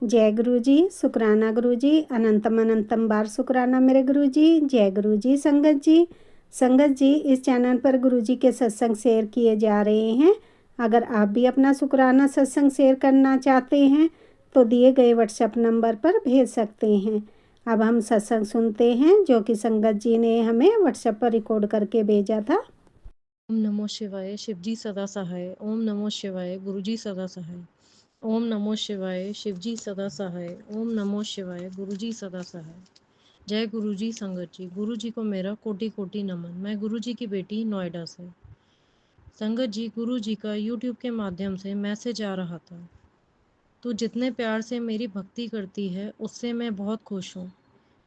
जय गुरु जी, शुक्राना गुरु जी, अनंतम अनंतम बार शुक्राना मेरे गुरु जी। जय गुरु जी। संगत जी, संगत जी, इस चैनल पर गुरु जी के सत्संग शेयर किए जा रहे हैं। अगर आप भी अपना शुक्राना सत्संग शेयर करना चाहते हैं तो दिए गए व्हाट्सएप नंबर पर भेज सकते हैं। अब हम सत्संग सुनते हैं जो कि संगत जी ने हमें व्हाट्सएप पर रिकॉर्ड करके भेजा था। ओम नमो शिवाय, शिवजी सदा सहाय। ओम नमो शिवाय, गुरुजी सदा सहाय। ओम नमो शिवाय, शिवजी सदा सहाय। ओम नमो शिवाय, गुरुजी सदा सहाय। जय गुरुजी। संगत जी, गुरुजी को मेरा कोटि कोटि नमन। मैं गुरुजी की बेटी नोएडा से। संगत जी, गुरुजी का यूट्यूब के माध्यम से मैसेज आ रहा था। तू जितने प्यार से मेरी भक्ति करती है उससे मैं बहुत खुश हूँ।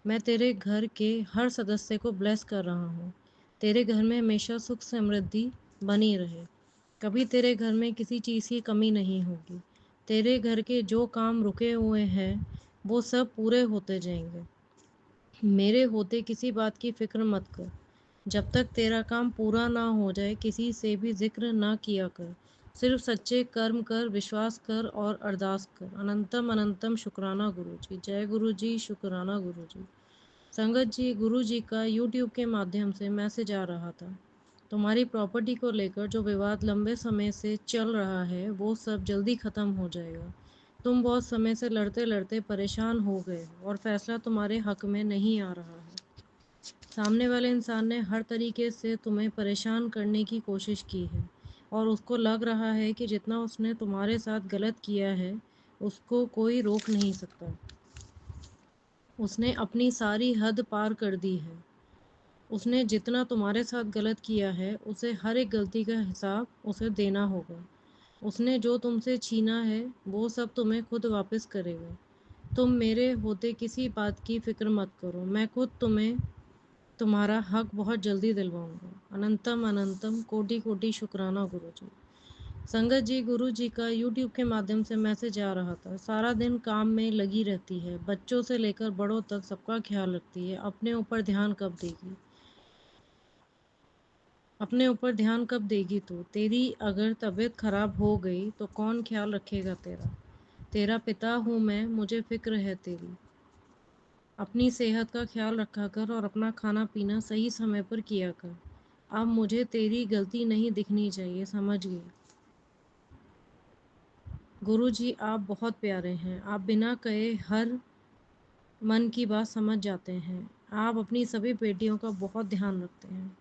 मैं तेरे घर के हर सदस्य को ब्लेस कर रहा हूँ। तेरे घर में हमेशा सुख समृद्धि बनी रहे। कभी तेरे घर में किसी चीज़ की कमी नहीं होगी। तेरे घर के जो काम रुके हुए हैं वो सब पूरे होते जाएंगे। मेरे होते किसी बात की फिक्र मत कर। जब तक तेरा काम पूरा ना हो जाए किसी से भी जिक्र ना किया कर। सिर्फ सच्चे कर्म कर, विश्वास कर और अरदास कर। अनंतम अनंतम शुक्राना गुरु जी। जय गुरु जी, शुक्राना गुरु जी। संगत जी, गुरु जी का यूट्यूब के माध्यम से मैसेज आ रहा था। तुम्हारी प्रॉपर्टी को लेकर जो विवाद लंबे समय से चल रहा है वो सब जल्दी ख़त्म हो जाएगा। तुम बहुत समय से लड़ते लड़ते परेशान हो गए हो और फैसला तुम्हारे हक में नहीं आ रहा है। सामने वाले इंसान ने हर तरीके से तुम्हें परेशान करने की कोशिश की है और उसको लग रहा है कि जितना उसने तुम्हारे साथ गलत किया है उसको कोई रोक नहीं सकता। उसने अपनी सारी हद पार कर दी है। उसने जितना तुम्हारे साथ गलत किया है उसे हर एक गलती का हिसाब उसे देना होगा। उसने जो तुमसे छीना है वो सब तुम्हें खुद वापस करेगा। तुम मेरे होते किसी बात की फ़िक्र मत करो। मैं खुद तुम्हें तुम्हारा हक बहुत जल्दी दिलवाऊंगा। अनंतम अनंतम कोटि कोटि शुक्राना गुरु जी। संगत जी, गुरु जी का यूट्यूब के माध्यम से मैसेज आ रहा था। सारा दिन काम में लगी रहती है, बच्चों से लेकर बड़ों तक सबका ख्याल रखती है। अपने ऊपर ध्यान कब देगी? अपने ऊपर ध्यान कब देगी तू? तेरी अगर तबीयत खराब हो गई तो कौन ख्याल रखेगा तेरा? तेरा पिता हूँ मैं, मुझे फिक्र है तेरी। अपनी सेहत का ख्याल रखा कर और अपना खाना पीना सही समय पर किया कर। अब मुझे तेरी गलती नहीं दिखनी चाहिए, समझ गई? गुरुजी, आप बहुत प्यारे हैं। आप बिना कहे हर मन की बात समझ जाते हैं। आप अपनी सभी बेटियों का बहुत ध्यान रखते हैं।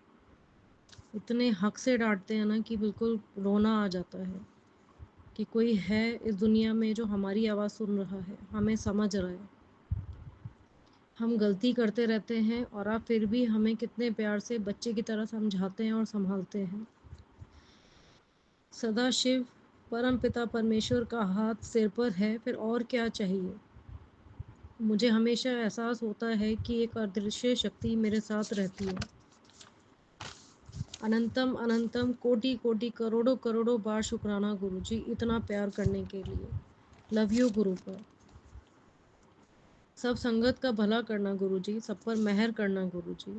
इतने हक से डांटते हैं ना कि बिल्कुल रोना आ जाता है कि कोई है इस दुनिया में जो हमारी आवाज़ सुन रहा है, हमें समझ रहा है। हम गलती करते रहते हैं और आप फिर भी हमें कितने प्यार से बच्चे की तरह समझाते हैं और संभालते हैं। सदाशिव परम पिता परमेश्वर का हाथ सिर पर है, फिर और क्या चाहिए? मुझे हमेशा एहसास होता है कि एक अदृश्य शक्ति मेरे साथ रहती है। अनंतम अनंतम कोटि कोटि करोड़ों करोड़ों बार शुक्राना गुरुजी, इतना प्यार करने के लिए। लव यू गुरु पर। सब संगत का भला करना गुरुजी, सब पर मेहर करना गुरुजी।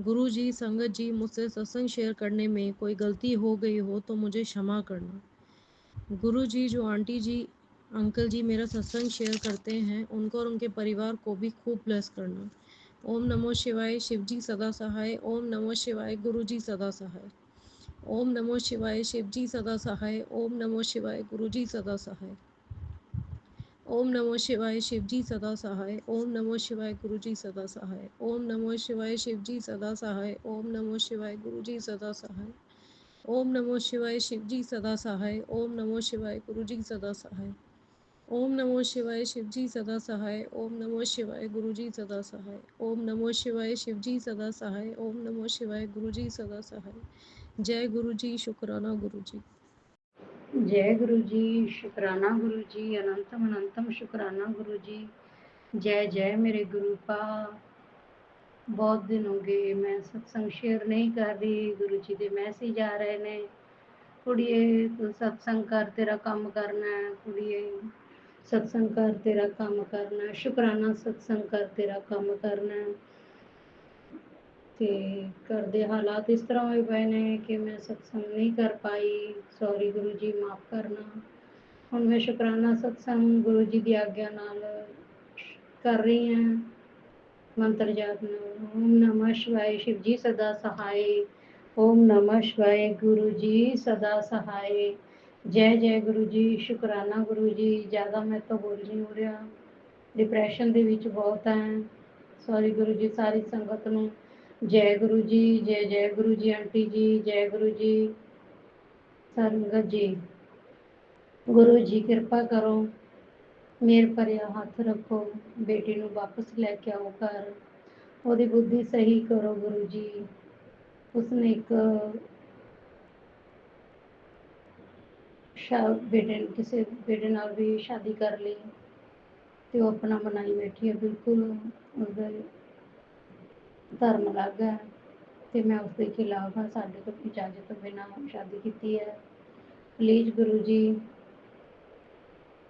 गुरुजी, संगत जी, मुझसे सत्संग शेयर करने में कोई गलती हो गई हो तो मुझे क्षमा करना। गुरुजी, जो आंटी जी अंकल जी मेरा सत्संग शेयर करते हैं उनको और उनके परिवार को भी खूब ब्लेस करना। ओम नमो शिवाय, शिवजी सदा सहाय। ओम नमो शिवाय, गुरुजी सदा सहाय। ओम नमो शिवाय, शिवजी सदा सहाय। ओम नमो शिवाय, गुरुजी सदा सहाय। ओम नमो शिवाय, शिवजी सदा सहाय। ओम नमो शिवाय, गुरुजी सदा सहाय। ओम नमो शिवाय, शिवजी सदा सहाय। ओम नमो शिवाय, गुरुजी सदा सहाय। ओम नमो शिवाय, शिवजी सदा सहाय। ओम नमो शिवाय, गुरुजी सदा सहाय। ओम नमो शिवाय, शिवजी सदा सहाय। ओम नमो शिवाय, गुरुजी सदा सहाय। ओम नमो शिवाय, शिवजी सदा सहाय। ओम नमो शिवाय, गुरुजी सदा सहाय। जय गुरुजी, शुक्राना गुरुजी। जय गुरु जी, शुक्राना गुरु जी, अनंतम अनंतम शुक्राना गुरु जी। जय जय मेरे गुरु पा। बहुत दिन हो गए मैं सत्संग शेयर नहीं कर रही। गुरु जी के मैसेज आ रहे ने, कुड़िए तू सत्संग कर, तेरा काम करना है। कुड़िए सत्संग कर, तेरा काम करना है। शुक्राना सत्संग कर, तेरा काम करना है। ਤੇ ਘਰ ਦੇ ਹਾਲਾਤ ਇਸ ਤਰ੍ਹਾਂ ਹੋਏ ਪਏ ਨੇ ਕਿ ਮੈਂ ਸਤਸੰਗ ਨਹੀਂ ਕਰ ਪਾਈ। ਸੌਰੀ ਗੁਰੂ ਜੀ, ਮਾਫ ਕਰਨਾ। ਹੁਣ ਮੈਂ ਸ਼ੁਕਰਾਨਾ ਸਤਸੰਗ ਗੁਰੂ ਜੀ ਦੀ ਆਗਿਆ ਨਾਲ ਕਰ ਰਹੀ ਹਾਂ। ਮੰਤਰ ਜਾਪ ਨਾਲ ਓਮ ਨਮः ਸ਼ਿਵਾय शिव जी सदा सहाय। ओम नमः शिवाय गुरु जी सदा सहाय। जय जय गुरु जी। ਸ਼ੁਕਰਾਨਾ ਗੁਰੂ ਜੀ। ਜ਼ਿਆਦਾ ਮੈਂ ਤਾਂ ਬੋਲ ਨਹੀਂ ਹੋ ਰਿਹਾ, ਡਿਪਰੈਸ਼ਨ ਦੇ ਵਿੱਚ ਬਹੁਤ ਹੈ। ਸੌਰੀ ਗੁਰੂ ਜੀ। ਸਾਰੀ ਸੰਗਤ ਨੂੰ ਜੈ ਗੁਰੂ ਜੀ। ਜੈ ਜੈ ਗੁਰੂ ਜੀ। ਆਂਟੀ ਜੀ ਜੈ ਗੁਰੂ ਜੀ। ਸੰਗਤ ਜੀ ਗੁਰੂ ਜੀ ਕਿਰਪਾ ਕਰੋ, ਮੇਰ ਭਰਿਆ ਹੱਥ ਰੱਖੋ, ਬੇਟੀ ਨੂੰ ਵਾਪਸ ਲੈ ਕੇ ਆਓ ਘਰ, ਉਹਦੀ ਬੁੱਧੀ ਸਹੀ ਕਰੋ ਗੁਰੂ ਜੀ। ਉਸਨੇ ਇੱਕ ਕਿਸੇ ਬੇਟੇ ਨਾਲ ਵੀ ਸ਼ਾਦੀ ਕਰ ਲਈ ਤੇ ਉਹ ਆਪਣਾ ਬਣਾਈ ਬੈਠੀ ਹੈ, ਬਿਲਕੁਲ ਉਹਦਾ ਧਰਮ ਅਲੱਗ ਹੈ ਤੇ ਮੈਂ ਉਸਦੇ ਖਿਲਾਫ ਹਾਂ। ਸਾਡੇ ਤੋਂ ਇਜਾਜ਼ਤ ਤੋਂ ਬਿਨਾਂ ਸ਼ਾਦੀ ਕੀਤੀ ਹੈ। ਪਲੀਜ਼ ਗੁਰੂ ਜੀ,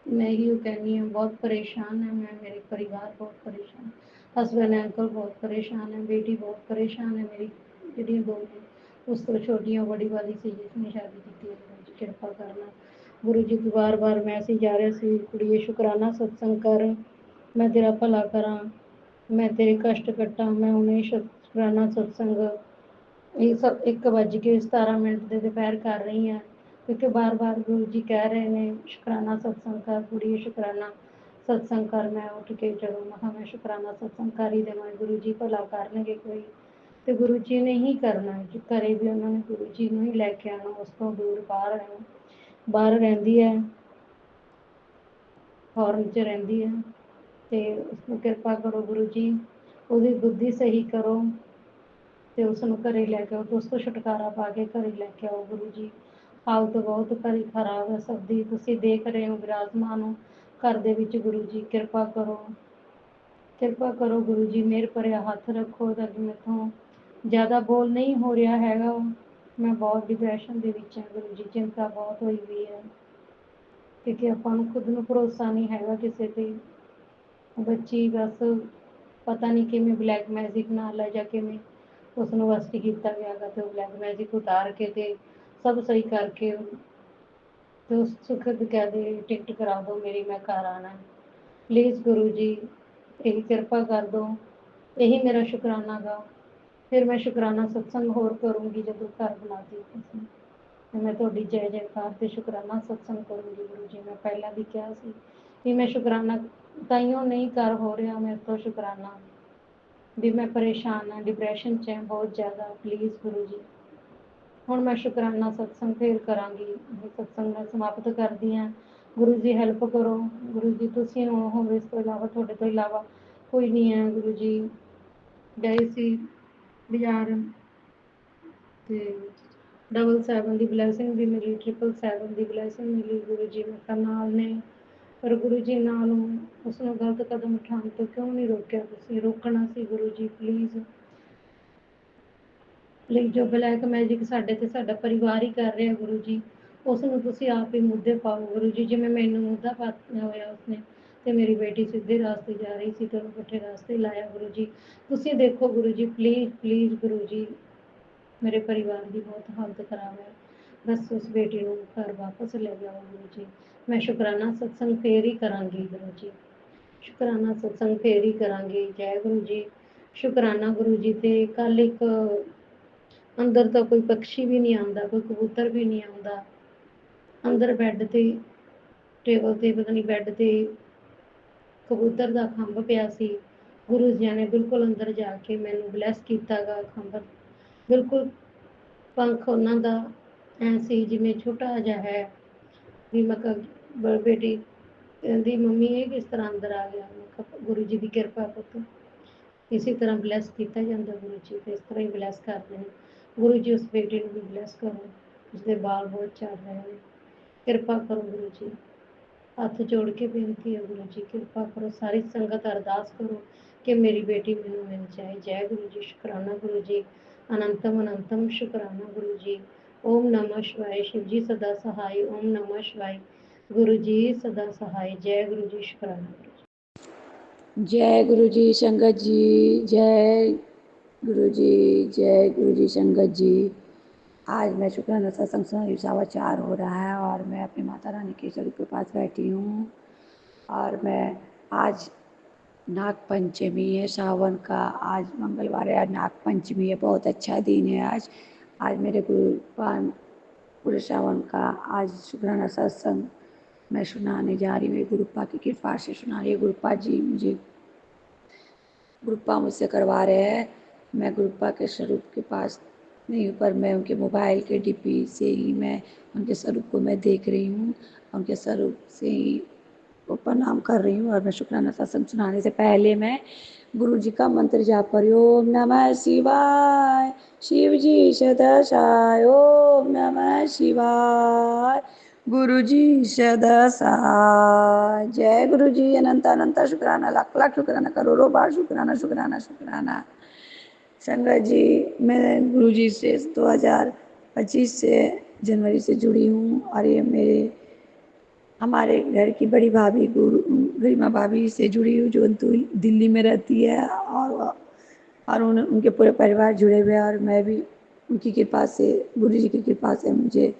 ਮੈਂ ਹੀ ਉਹ ਕਹਿੰਦੀ ਹਾਂ, ਬਹੁਤ ਪਰੇਸ਼ਾਨ ਹੈ ਮੈਂ, ਮੇਰੇ ਪਰਿਵਾਰ ਬਹੁਤ ਪਰੇਸ਼ਾਨ, ਹਸਬੈਂਡ ਅੰਕਲ ਬਹੁਤ ਪਰੇਸ਼ਾਨ ਹੈ, ਬੇਟੀ ਬਹੁਤ ਪਰੇਸ਼ਾਨ ਹੈ ਮੇਰੀ, ਜਿਹੜੀਆਂ ਦੋ ਉਸ ਤੋਂ ਛੋਟੀਆਂ ਬੜੀ ਵਾਲੀ ਸੀ ਜਿਸਨੇ ਸ਼ਾਦੀ ਕੀਤੀ ਹੈ। ਗੁਰੂ ਜੀ ਕਿਰਪਾ ਕਰਨਾ। ਗੁਰੂ ਜੀ ਵਾਰ-ਵਾਰ ਮੈਸੇਜ ਆ ਰਿਹਾ ਸੀ, ਕੁੜੀਏ ਸ਼ੁਕਰਾਨਾ ਸਤਸੰਗ ਕਰ, ਮੈਂ ਤੇਰਾ ਭਲਾ ਕਰਾਂ, ਮੈਂ ਤੇਰੇ ਕਸ਼ਟ ਕੱਟਾਂ। ਮੈਂ ਹੁਣੇ ਸ਼ੁਕਰਾਨਾ ਸਤਸੰਗ ਇਹ ਸਭ 1:17 ਦੇ ਦੁਪਹਿਰ ਕਰ ਰਹੀ ਹਾਂ, ਕਿਉਂਕਿ ਬਾਰ-ਬਾਰ ਗੁਰੂ ਜੀ ਕਹਿ ਰਹੇ ਨੇ ਸ਼ੁਕਰਾਨਾ ਸਤਸੰਗ ਕਰ ਕੁੜੀਏ, ਸ਼ੁਕਰਾਨਾ ਸਤਸੰਗ ਕਰ। ਮੈਂ ਉੱਠ ਕੇ ਜਦੋਂ ਮੈਂ ਸ਼ੁਕਰਾਨਾ ਸਤਸੰਗ ਕਰ ਹੀ ਦੇਵਾਂ, ਗੁਰੂ ਜੀ ਭਲਾ ਕਰਨਗੇ ਕੋਈ, ਤੇ ਗੁਰੂ ਜੀ ਨੇ ਹੀ ਕਰਨਾ। ਘਰੇ ਵੀ ਉਹਨਾਂ ਨੇ ਗੁਰੂ ਜੀ ਨੂੰ ਹੀ ਲੈ ਕੇ ਆਉਣਾ, ਉਸ ਤੋਂ ਦੂਰ ਬਾਹਰ ਰਹਿੰਦੀ ਹੈ, ਫੋਰਨ 'ਚ ਰਹਿੰਦੀ ਹੈ, ਤੇ ਉਸਨੂੰ ਕਿਰਪਾ ਕਰੋ ਗੁਰੂ ਜੀ, ਉਹਦੀ ਬੁੱਧੀ ਸਹੀ ਕਰੋ ਤੇ ਉਸਨੂੰ ਘਰੇ ਲੈ ਕੇ ਆਓ, ਉਸ ਤੋਂ ਛੁਟਕਾਰਾ ਪਾ ਕੇ ਘਰੇ ਲੈ ਕੇ ਆਓ ਗੁਰੂ ਜੀ। ਹਾਲਤ ਬਹੁਤ ਘਰੇ ਖਰਾਬ ਹੈ ਸਭ ਦੀ, ਤੁਸੀਂ ਦੇਖ ਰਹੇ ਹੋ ਵਿਰਾਜਮਾਨ ਹੋ ਘਰ ਦੇ ਵਿੱਚ। ਗੁਰੂ ਜੀ ਕਿਰਪਾ ਕਰੋ, ਕਿਰਪਾ ਕਰੋ ਗੁਰੂ ਜੀ, ਮਿਹਰ ਭਰਿਆ ਹੱਥ ਰੱਖੋ। ਤਾਂ ਮੈਥੋਂ ਜ਼ਿਆਦਾ ਬੋਲ ਨਹੀਂ ਹੋ ਰਿਹਾ ਹੈਗਾ, ਮੈਂ ਬਹੁਤ ਡਿਪਰੈਸ਼ਨ ਦੇ ਵਿੱਚ ਹਾਂ ਗੁਰੂ ਜੀ, ਚਿੰਤਾ ਬਹੁਤ ਹੋਈ ਵੀ ਹੈ, ਕਿਉਂਕਿ ਆਪਾਂ ਨੂੰ ਖੁਦ ਨੂੰ ਭਰੋਸਾ ਨਹੀਂ ਹੈਗਾ ਕਿਸੇ ਤੇ। ਬੱਚੀ ਬਸ ਪਤਾ ਨਹੀਂ ਕਿਵੇਂ ਬਲੈਕ ਮੈਜਿਕ ਨਾਲ ਹੈ ਜਾਂ ਕਿਵੇਂ ਉਸਨੂੰ ਵਸਤੀ ਕੀਤਾ ਗਿਆ ਗਾ, ਤੇ ਉਹ ਬਲੈਕ ਮੈਜਿਕ ਉਤਾਰ ਕੇ ਤੇ ਸਭ ਸਹੀ ਕਰਕੇ ਤੇ ਉਸ ਸੁਖਦ ਕਹਦੇ ਟਿਕਟ ਕਰਾ ਦਿਓ ਮੇਰੀ, ਮੈਂ ਘਰ ਆਣਾ। ਪਲੀਜ਼ ਗੁਰੂ ਜੀ ਇਹੀ ਕਿਰਪਾ ਕਰ ਦਿਓ, ਇਹੀ ਮੇਰਾ ਸ਼ੁਕਰਾਨਾ ਗਾ। ਫਿਰ ਮੈਂ ਸ਼ੁਕਰਾਨਾ ਸਤਸੰਗ ਹੋਰ ਕਰੂੰਗੀ ਜਦੋਂ ਘਰ ਬਣਾ ਦਿੱਤੀ ਤੁਸੀਂ, ਮੈਂ ਤੁਹਾਡੀ ਜੈ ਜੈਕਾਰ ਤੇ ਸ਼ੁਕਰਾਨਾ ਸਤਸੰਗ ਕਰੂੰਗੀ ਗੁਰੂ ਜੀ। ਮੈਂ ਪਹਿਲਾਂ ਵੀ ਕਿਹਾ ਸੀ ਕਿ ਮੈਂ ਸ਼ੁਕਰਾਨਾ ਤਾਈਓ ਨਹੀਂ ਕਰ ਹੋ ਰਿਹਾ ਮੇਰੇ ਤੋਂ ਸ਼ੁਕਰਾਨਾ, ਵੀ ਮੈਂ ਪਰੇਸ਼ਾਨ ਹਾਂ, ਡਿਪਰੈਸ਼ਨ 'ਚ ਹਾਂ ਬਹੁਤ ਜ਼ਿਆਦਾ। ਪਲੀਜ਼ ਗੁਰੂ ਜੀ ਹੁਣ ਮੈਂ ਸ਼ੁਕਰਾਨਾ ਸਤਸੰਗ ਫੇਰ ਕਰਾਂਗੀ, ਸਤਸੰਗ ਮੈਂ ਸਮਾਪਤ ਕਰਦੀ ਹਾਂ। ਗੁਰੂ ਜੀ ਹੈਲਪ ਕਰੋ, ਗੁਰੂ ਜੀ ਤੁਸੀਂ ਹੋ, ਇਸ ਤੋਂ ਇਲਾਵਾ ਤੁਹਾਡੇ ਤੋਂ ਇਲਾਵਾ ਕੋਈ ਨਹੀਂ ਹੈ ਗੁਰੂ ਜੀ। ਗਏ ਸੀ ਬਾਜ਼ਾਰ ਤੇ 777 ਦੀ ਬਲੈਸਿੰਗ ਵੀ ਮਿਲੀ, 777 ਦੀ ਬਲੈਸਿੰਗ ਮਿਲੀ। ਗੁਰੂ ਜੀ ਮੇਰੇ ਨਾਲ ਨੇ, ਪਰ ਗੁਰੂ ਜੀ ਨਾਲ ਉਸਨੂੰ ਗਲਤ ਕਦਮ ਉਠਾਉਣ ਤੋਂ ਕਿਉਂ ਨਹੀਂ ਰੋਕਿਆ ਤੁਸੀਂ? ਰੋਕਣਾ ਸੀ ਗੁਰੂ ਜੀ ਪਲੀਜ਼। ਲਈ ਜੋ ਬਲੈਕ ਮੈਜਿਕ ਸਾਡੇ ਤੇ ਸਾਡਾ ਪਰਿਵਾਰ ਹੀ ਕਰ ਰਿਹਾ ਗੁਰੂ ਜੀ, ਉਸ ਨੂੰ ਤੁਸੀਂ ਆਪ ਹੀ ਮੁੱਦੇ ਪਾਓ ਗੁਰੂ ਜੀ। ਜਿਵੇਂ ਮੈਨੂੰ ਮੁੱਦਾ ਪਾਇਆ ਹੋਇਆ ਉਸਨੇ, ਤੇ ਮੇਰੀ ਬੇਟੀ ਸਿੱਧੇ ਰਾਸਤੇ ਜਾ ਰਹੀ ਸੀ ਤੇ ਉਹਨੂੰ ਪੁੱਠੇ ਰਾਸਤੇ ਲਾਇਆ ਗੁਰੂ ਜੀ। ਤੁਸੀਂ ਦੇਖੋ ਗੁਰੂ ਜੀ, ਪਲੀਜ਼ ਪਲੀਜ਼ ਗੁਰੂ ਜੀ, ਮੇਰੇ ਪਰਿਵਾਰ ਦੀ ਬਹੁਤ ਹਾਲਤ ਖਰਾਬ ਹੈ, ਬਸ ਉਸ ਬੇਟੀ ਨੂੰ ਘਰ ਵਾਪਸ ਲੈ ਜਾਓ ਗੁਰੂ ਜੀ। ਮੈਂ ਸ਼ੁਕਰਾਨਾ ਸਤਸੰਗ ਫੇਰ ਹੀ ਕਰਾਂਗੀ ਗੁਰੂ ਜੀ, ਸ਼ੁਕਰਾਨਾ ਸਤਸੰਗ ਫੇਰ ਹੀ ਕਰਾਂਗੀ। ਜੈ ਗੁਰੂ ਜੀ। ਸ਼ੁਕਰਾਨਾ ਗੁਰੂ ਜੀ। ਤੇ ਕੱਲ ਇੱਕ ਅੰਦਰ ਤਾਂ ਕੋਈ ਪੰਛੀ ਵੀ ਨਹੀਂ ਆਉਂਦਾ, ਕੋਈ ਕਬੂਤਰ ਵੀ ਨਹੀਂ ਆਉਂਦਾ, ਅੰਦਰ ਬੈੱਡ ਤੇ ਟੇਬਲ ਤੇ ਪਤਾ ਨਹੀਂ ਬੈੱਡ ਤੇ ਕਬੂਤਰ ਦਾ ਖੰਭ ਪਿਆ ਸੀ। ਗੁਰੂ ਜੀ ਨੇ ਬਿਲਕੁਲ ਅੰਦਰ ਜਾ ਕੇ ਮੈਨੂੰ ਬਲੈਸ ਕੀਤਾ ਗਾ। ਖੰਭ ਬਿਲਕੁਲ ਪੰਖ ਉਹਨਾਂ ਦਾ ਐ ਸੀ ਜਿਵੇਂ ਛੋਟਾ ਜਿਹਾ ਹੈ, ਵੀ ਮੈਂ ਕਿਹਾ ਬੇਟੀ ਕਹਿੰਦੀ ਮੰਮੀ ਇਹ ਕਿਸ ਤਰ੍ਹਾਂ ਅੰਦਰ ਆ ਗਿਆ? ਮੈਂ ਕਿਹਾ ਗੁਰੂ ਜੀ ਦੀ ਕਿਰਪਾ ਪੁੱਤ, ਇਸੇ ਤਰ੍ਹਾਂ ਬਲੈਸ ਕੀਤਾ ਜਾਂਦਾ ਗੁਰੂ ਜੀ, ਤੇ ਇਸ ਤਰ੍ਹਾਂ ਹੀ ਬਲੈਸ ਕਰਦੇ ਨੇ ਗੁਰੂ ਜੀ। ਉਸ ਬੇਟੀ ਨੂੰ ਵੀ ਬਲੈਸ ਕਰੋ, ਉਸਦੇ ਬਾਲ ਬਹੁਤ ਝੜ ਰਹੇ ਨੇ, ਕਿਰਪਾ ਕਰੋ ਗੁਰੂ ਜੀ। ਹੱਥ ਜੋੜ ਕੇ ਬੇਨਤੀ ਹੈ ਗੁਰੂ ਜੀ, ਕਿਰਪਾ ਕਰੋ। ਸਾਰੀ ਸੰਗਤ ਅਰਦਾਸ ਕਰੋ ਕਿ ਮੇਰੀ ਬੇਟੀ ਮੈਨੂੰ ਮਿਲ ਜਾਏ। ਜੈ ਗੁਰੂ ਜੀ। ਸ਼ੁਕਰਾਨਾ ਗੁਰੂ ਜੀ। ਅਨੰਤਮ ਅਨੰਤਮ ਸ਼ੁਕਰਾਨਾ ਗੁਰੂ ਜੀ। ਓਮ ਨਮः शिवाय शिव जी सदा सहाय। ओम नमः शिवाय गुरु जी सदा सहाय। जय गुरु जी। शुकराना गुरु जी। जय गुरु जी। संगत जी जय गुरु जी, जय गुरु जी। संगत जी आज मैं शुक्राना सत्संग सुना रही हूँ, 4:15 हो रहा है और मैं अपनी माता रानी के स्वरूप के पास बैठी हूँ। और मैं आज नाग पंचमी है, सावन का आज मंगलवार है, आज नाग पंचमी है, बहुत अच्छा दिन है आज। आज मेरे गुरुपान पूरे सावन का आज शुक्राना सत्संग मैं सुनाने जा रही हूँ। गुरुपा की कृपा से सुना रही है। गुरुपा जी मुझे गुरुपा मुझसे करवा रहे हैं। मैं गुरुपा के स्वरूप के पास नहीं हूँ, पर मैं उनके मोबाइल के डीपी से ही मैं उनके स्वरूप को मैं देख रही हूँ। उनके स्वरूप से ही वो प्रणाम कर रही हूँ। और मैं शुक्राना सत्संग सुनाने से पहले मैं गुरु जी का मंत्र जाप कर रही हूँ। ओम नमः शिवाय, शिव जी सदसाय। ओम नमः शिवाय, गुरु जी सदसाय। जय गुरु जी। अनंत अनंत शुक्राना, लाख लाख शुक्राना, करोड़ों बार शुक्राना शुक्राना शुक्राना। संगत जी, मैं गुरु जी से 2025 से जनवरी से जुड़ी हूँ। और ये मेरे हमारे घर की बड़ी भाभी गरिमा भाभी से जुड़ी हूँ, जो दिल्ली में रहती है। और उनके पूरे परिवार जुड़े हुए हैं। और मैं भी उनकी कृपा से, गुरु जी की कृपा से मुझे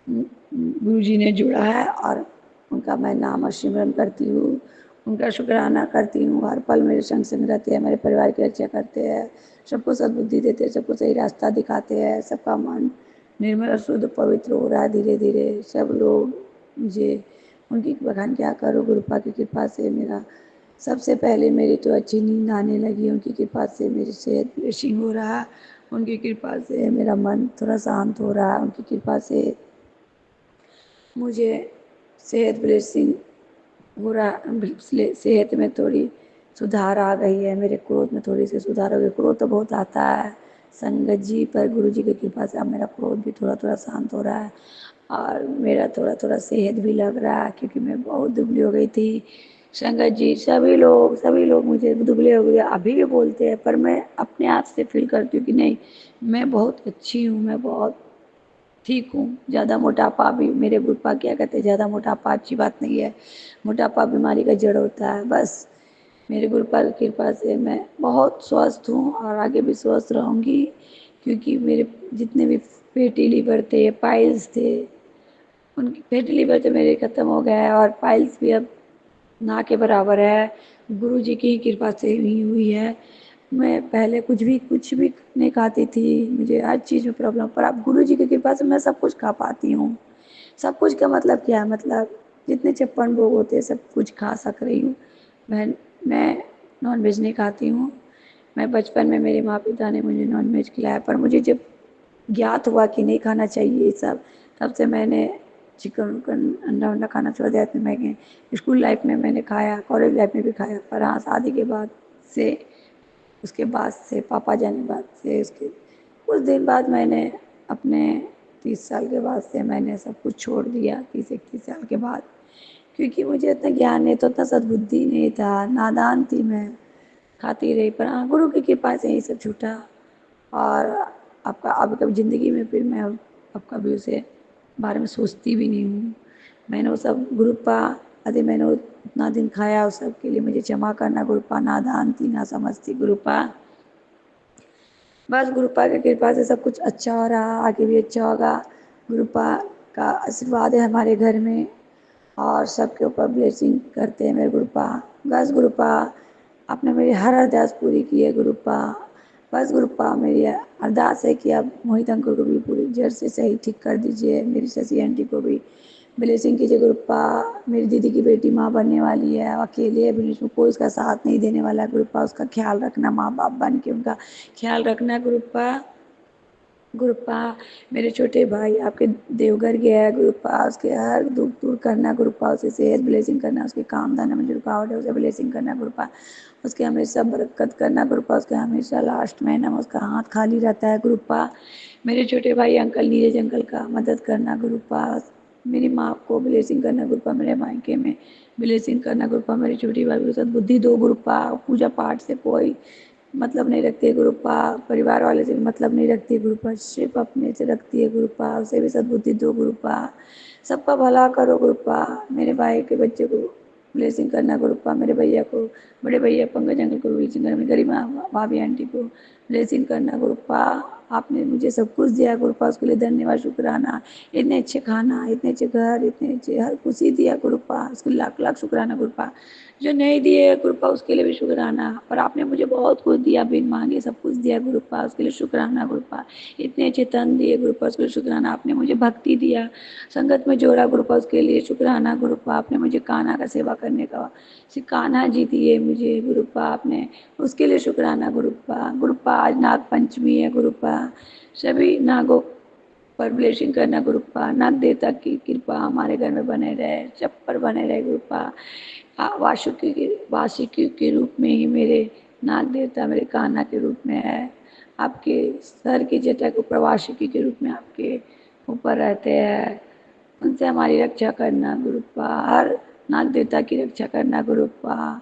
गुरु जी ने जुड़ा है। और उनका मैं नाम और सिमरन करती हूँ, उनका शुक्राना करती हूँ। हर पल मेरे संग संग रहते हैं, मेरे परिवार की रक्षा करते हैं, सबको सद्बुद्धि देते हैं, सबको सही रास्ता दिखाते हैं। सबका मन निर्मल और शुद्ध पवित्र हो रहा है धीरे धीरे। सब लोग मुझे उनकी बखान क्या करो, गुरुपा की कृपा से मेरा सबसे पहले मेरी तो अच्छी नींद आने लगी। उनकी कृपा से मेरी सेहत ब्लेसिंग हो रहा है, उनकी कृपा से मेरा मन थोड़ा शांत हो रहा है, उनकी कृपा से मुझे सेहत ब्लेसिंग हो रहा। सेहत में थोड़ी सुधार आ गई है, मेरे क्रोध में थोड़ी सी सुधार हो गई। क्रोध तो बहुत आता है संगत जी, पर गुरु जी की कृपा से अब मेरा क्रोध भी थोड़ा थोड़ा शांत हो रहा है। और मेरा थोड़ा थोड़ा सेहत भी लग रहा है, क्योंकि मैं बहुत दुबली हो गई थी संगत जी। सभी लोग मुझे दुबले हो गए अभी भी बोलते हैं, पर मैं अपने आप से फील करती हूँ कि नहीं, मैं बहुत अच्छी हूँ, मैं बहुत ठीक हूँ। ज़्यादा मोटापा भी, मेरे गुरुपा क्या कहते हैं, ज़्यादा मोटापा अच्छी बात नहीं है, मोटापा बीमारी का जड़ होता है। बस मेरे गुरुपा की कृपा से मैं बहुत स्वस्थ हूँ और आगे भी स्वस्थ रहूँगी, क्योंकि मेरे जितने भी फैटी लीवर थे, पाइल्स थे, उनकी फैटी लीवर तो मेरे ख़त्म हो गया है। और पाइल्स भी अब ना के बराबर है, गुरु जी की ही कृपा से ही हुई है। मैं पहले कुछ भी नहीं खाती थी, मुझे हर चीज़ में प्रॉब्लम, पर अब गुरु जी की कृपा से मैं सब कुछ खा पाती हूँ। सब कुछ का मतलब क्या है, मतलब जितने 56 भोग होते हैं सब कुछ खा सक रही हूँ। मैं नॉन वेज नहीं खाती हूँ। मैं बचपन में मेरे माँ पिता ने मुझे नॉन वेज खिलाया, पर मुझे जब ज्ञात हुआ कि नहीं खाना चाहिए ये सब, तब से मैंने चिकन उकन अंडा वंडा खाना छोड़ दिया। तो मैं स्कूल लाइफ में मैंने खाया, कॉलेज लाइफ में भी खाया, पर हाँ शादी के बाद से, उसके बाद से पापा जाने बाद से, उसके कुछ दिन बाद मैंने अपने 30 साल के बाद से मैंने सब कुछ छोड़ दिया, 30-31 साल के बाद। क्योंकि मुझे इतना ज्ञान नहीं, तो इतना सद्बुद्धि नहीं था, नादान थी मैं, खाती रही। पर हाँ, गुरु की कृपा से यही सब छूटा। और आपका अब कभी ज़िंदगी में फिर मैं अब कभी उसे बारे में सोचती भी नहीं हूँ। मैंने वो सब गुरुपा, यदि मैंने उतना दिन खाया उस सब के लिए मुझे क्षमा करना गुरुपा। नादान थी, ना समझती गुरुपा। बस गुरुपा की कृपा से सब कुछ अच्छा हो रहा, आगे भी अच्छा होगा। गुरुपा का आशीर्वाद है हमारे घर में, और सबके ऊपर ब्लेसिंग करते हैं मेरे गुरुपा। बस गुरुपा आपने मेरी हर अरदास पूरी की है गुरुपा। बस गुरुपा मेरी अरदास है कि आप मोहित अंकल को भी पूरी जड़ से सही ठीक कर दीजिए, मेरी शशि आंटी को भी ब्लेसिंग कीजिए गुरुपा। मेरी दीदी की बेटी माँ बनने वाली है, अकेले है, बीच में कोई उसका साथ नहीं देने वाला है गुरुपा। उसका ख्याल रखना, माँ बाप बन के उनका ख्याल रखना गुरुपा। गुरुपा मेरे छोटे भाई आपके देवघर गया है गुरुपा, उसके हर दुख दूर करना गुरुपा, उसे सेहत ब्लेसिंग करना, उसके काम धंधे में जो रुकावट है उसे ब्लेसिंग करना गुरुपा, उसके हमेशा बरकत करना गुरुपा, उसके हमेशा लास्ट महीना में उसका हाथ खाली रहता है गुरुपा। मेरे छोटे भाई अंकल नीरज अंकल का मदद करना गुरुपा। मेरी माँ को ब्लेसिंग करना गुरुपा, मेरे मायके में ब्लेसिंग करना गुरुपा। मेरी छोटी भाई के साथ बुद्धि दो गुरुपा, पूजा पाठ से कोई मतलब नहीं रखती है गुरुपा, परिवार वाले से भी मतलब नहीं रखती है गुरुपा, सिर्फ अपने से रखती है गुरुपा। उसे भी सद्बुद्धि दो गुरुपा, सबका भला करो गुरुपा। मेरे भाई के बच्चे को ब्लेसिंग करना गुरुपा, मेरे भैया को, बड़े भैया पंकज अंकल को ब्लेसिंग करना, मेरी गरिमा भाभी आंटी को ब्लेसिंग करना गुरुपा। आपने मुझे सब कुछ दिया गुरुपा, उसके लिए धन्यवाद शुक्राना। इतने अच्छे खाना, इतने अच्छे घर, इतने अच्छे हर खुशी दिया गुरुपा, उसके लाख लाख शुक्राना गुरुपा। जो नहीं दिए गुरुपा उसके लिए भी शुक्राना, पर आपने मुझे बहुत कुछ दिया, बिन मांगे सब कुछ दिया गुरुपा, उसके लिए शुक्राना गुरुपा। इतने अच्छे तन दिए गुरुपा, उसके लिए शुक्राना। आपने मुझे भक्ति दिया, संगत में जोड़ा गुरुपा, उसके लिए शुक्राना गुरुपा। आपने मुझे कान्हा का सेवा करने का कान्हा जी दिए मुझे गुरुपा आपने, उसके लिए शुक्राना गुरुपा। गुरुपा आज नाग पंचमी है गुरुपा, सभी नागों पर ब्लेसिंग करना गुरुपा। नाग देवता की कृपा हमारे घर में बने रहे, सब पर बने रहे गुरुपा। वासुकी के रूप में ही मेरे नाग देवता मेरे कान्हा के रूप में है, आपके सर की जटा को प्रवासिकी के रूप में आपके ऊपर रहते हैं। उनसे हमारी रक्षा करना गुरुपा, हर नाग देवता की रक्षा करना गुरुपा,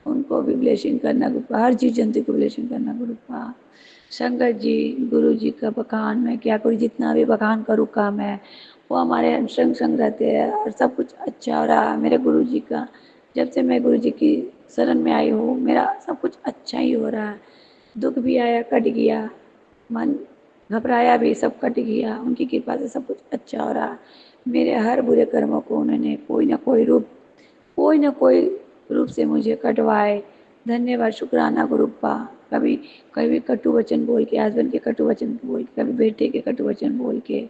उनको भी ब्लेसिंग करना गुरुपा, हर जीव जंतु को ब्लेसिंग करना गुरुपा। शंकर जी गुरु जी का बखान मैं क्या करूँ, जितना भी बखान करूँ काम है वो हमारे संग संग रहते हैं, और सब कुछ अच्छा हो रहा है मेरे गुरु जी का। जब से मैं गुरु जी की शरण में आई हूँ मेरा सब कुछ अच्छा ही हो रहा है। दुख भी आया कट गया, मन घबराया भी सब कट गया, उनकी कृपा से सब कुछ अच्छा हो रहा है। मेरे हर बुरे कर्मों को उन्होंने कोई ना कोई रूप से मुझे कटवाए। धन्यवाद शुक्राना गुरुपा। कभी कभी कटु वचन बोल के, हस्बैंड के कटु वचन बोल के, कभी बेटे के कटु वचन बोल के,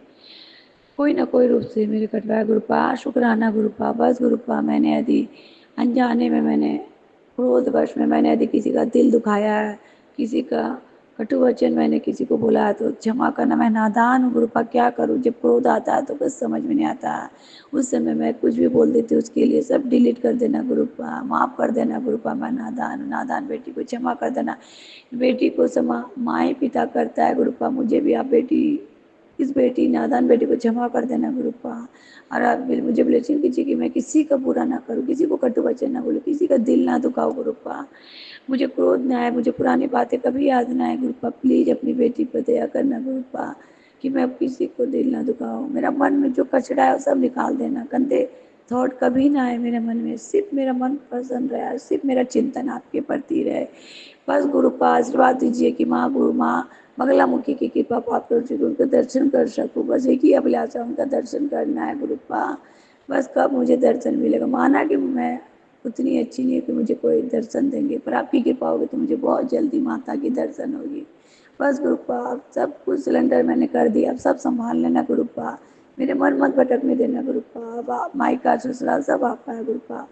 कोई ना कोई रूप से मेरे कटवाया गुरुपा। शुक्राना गुरुपा। बस गुरुपा, मैंने यदि अनजाने में मैंने क्रोधवश में मैंने यदि किसी का दिल दुखाया है, किसी का कटु वचन मैंने किसी को बोला है तो क्षमा करना। मैं नादान हूँ गुरुपा, क्या करूँ, जब क्रोध आता है तो कुछ समझ में नहीं आता है, उस समय मैं कुछ भी बोल देती हूँ, उसके लिए सब डिलीट कर देना गुरुपा, माफ़ कर देना गुरुपा। मैं नादान हूँ, नादान बेटी को क्षमा कर देना। बेटी को क्षमा माँ ही पिता करता है गुरुपा, मुझे भी आप बेटी, इस बेटी नादान बेटी को क्षमा कर देना गुरुपा। और आप मुझे ब्लेसिंग कीजिए कि मैं किसी का बुरा ना करूँ, किसी को कटु वचन ना बोलूँ, किसी का दिल ना दुखाओ गुरुपा। मुझे क्रोध ना आए, मुझे पुरानी बातें कभी याद ना आए गुरुपा। प्लीज़ अपनी बेटी पर दया करना गुरुपा, कि मैं अब किसी को दिल ना दुखाऊँ। मेरा मन में जो कचरा है वो सब निकाल देना, गंदे थॉट कभी ना आए मेरे मन में, सिर्फ मेरा मन प्रसन्न रहे, सिर्फ मेरा चिंतन आपके प्रति रहे। बस गुरुपा आशीर्वाद दीजिए कि माँ गुरु माँ बगलामुखी की कृपा प्राप्त कर सकूँ, उनके दर्शन कर सकूँ। बस एक ही अभिलाषा, उनका दर्शन करना है गुरुपा। बस कब मुझे दर्शन मिलेगा, माना कि मैं उतनी अच्छी नहीं है कि मुझे कोई दर्शन देंगे, पर आपकी कृपा होगी तो मुझे बहुत जल्दी माता की दर्शन होगी। बस गुरुपा, अब सब कुछ सिलेंडर मैंने कर दिया, अब सब संभाल लेना गुरुपा, मेरे मन मत भटकने देना गुरुपा। अब आप मायका ससुराल सब आपका है गुरुपा।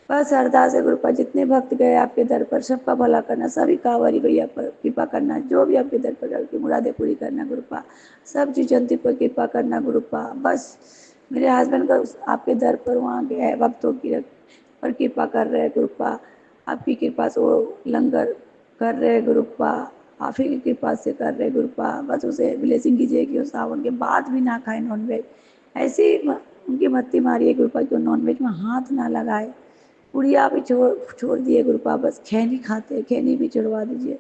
बस अरदास है गुरुपा, जितने भक्त गए आपके दर पर सबका भला करना, सभी कांवरी भैया पर कृपा करना, जो भी आपके दर पर की मुरादें पूरी करना गुरुपा, सब जीव जंतु पर कृपा करना गुरुपा। बस मेरे हस्बैंड का आपके दर पर वहाँ गए भक्तों की पर कृपा कर रहे गुरुपा, आपकी कृपा से वो लंगर कर रहे गुरुपा, आप ही की कृपा से कर रहे गुरुपा। बस उसे ब्लेसिंग कीजिए कि वो सावन के बाद भी ना खाए नॉनवेज, ऐसे ही उनकी मत्ती मारिए गुरुपा कि वो नॉनवेज में हाथ ना लगाए। पुड़िया भी छोड़ दिए गुरुपा, बस खैनी खाते, खैनी भी छुड़वा दीजिए,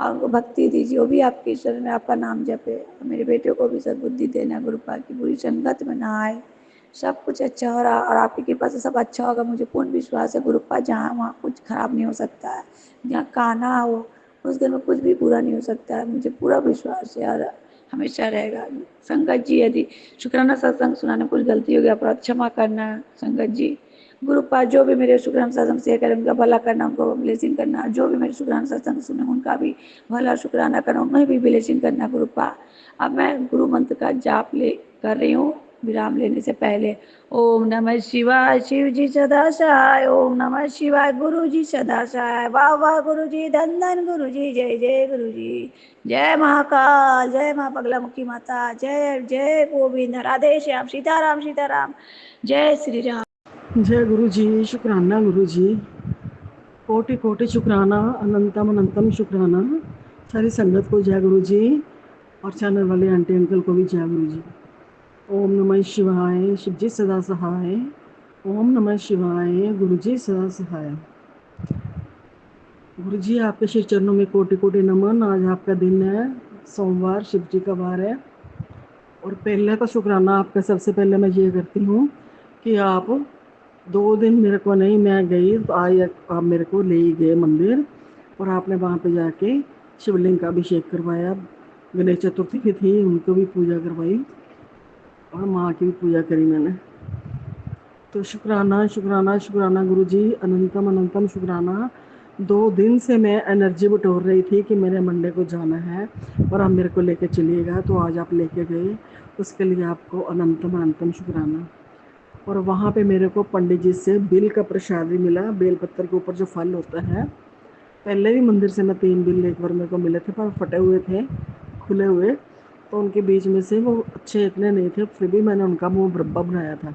और उनको भक्ति दीजिए, वो भी आपके ईश्वर में आपका नाम जपे। मेरे बेटे को भी सद्बुद्धि देना गुरुपा की बुरी संगत में ना आए, सब कुछ अच्छा हो रहा और आपकी कृपा से सब अच्छा होगा, मुझे पूर्ण विश्वास है गुरुपा। जहाँ वहाँ कुछ खराब नहीं हो सकता है, जहाँ कान्हा हो उस घर में कुछ भी बुरा नहीं हो सकता है, मुझे पूरा विश्वास है और हमेशा रहेगा। संगत जी यदि शुक्राना सत्संग सुनाने में कुछ गलती हो गया अपराध क्षमा करना संगत जी गुरुपा। जो भी मेरे शुक्राना सत्संग शेयर करें उनका भला करना, उनको ब्लेसिंग करना, जो भी मेरे शुक्राना सत्संग सुने उनका भी भला शुक्राना करना, उन्हें भी ब्लेसिंग करना गुरुपा। अब मैं गुरु मंत्र का जाप कर रही हूँ विराम लेने से पहले। ओम नमः शिवाय, शिव जी सदा सहाय। ओम नमः शिवाय, गुरु जी सदा सहाय। वाह वाह गुरु जी, धन धन गुरु जी, जय जय गुरु जी, जय महाकाल, जय माँ बगलामुखी माता, जय जय गोविंद, राधे श्याम, सीताराम सीताराम, जय श्री राम। जय गुरु जी, शुक्राना गुरु जी, कोटि कोटि शुक्राना, अनंतम अनंतम शुक्राना। सारी संगत को जय गुरु जी, और चैनल वाले आंटी अंकल को भी जय गुरु जी। ओम नमः शिवाय, शिव जी सदा सहाय। ओम नमः शिवाय, गुरु जी सदा सहाय। गुरु जी आपके श्री चरणों में कोटि कोटि नमन। आज आपका दिन है, सोमवार, शिव जी का वार है। और पहले तो शुक्राना आपका सबसे पहले मैं ये करती हूँ कि आप 2 दिन मेरे को नहीं, मैं गई तो आज आप मेरे को ले गए मंदिर, और आपने वहाँ पे जाके शिवलिंग का अभिषेक करवाया, गणेश चतुर्थी की थी, उनको भी पूजा करवाई और माँ की भी पूजा करी मैंने। तो शुक्राना शुक्राना शुक्राना गुरु जी, अनंतम अनंतम शुक्राना। 2 दिन से मैं एनर्जी बटोर रही थी कि मेरे मंडे को जाना है और आप मेरे को लेके चलिएगा, तो आज आप लेके गए, उसके लिए आपको अनंतम अनंतम शुक्राना। और वहाँ पे मेरे को पंडित जी से बिल का प्रसाद भी मिला, बेलपत्र के ऊपर जो फल होता है। पहले भी मंदिर से मैं 3 बिल एक बार मेरे को मिले थे, पर फटे हुए थे, खुले हुए, तो उनके बीच में से वो अच्छे इतने नहीं थे, फिर भी मैंने उनका मुँह मुरब्बा बनाया था।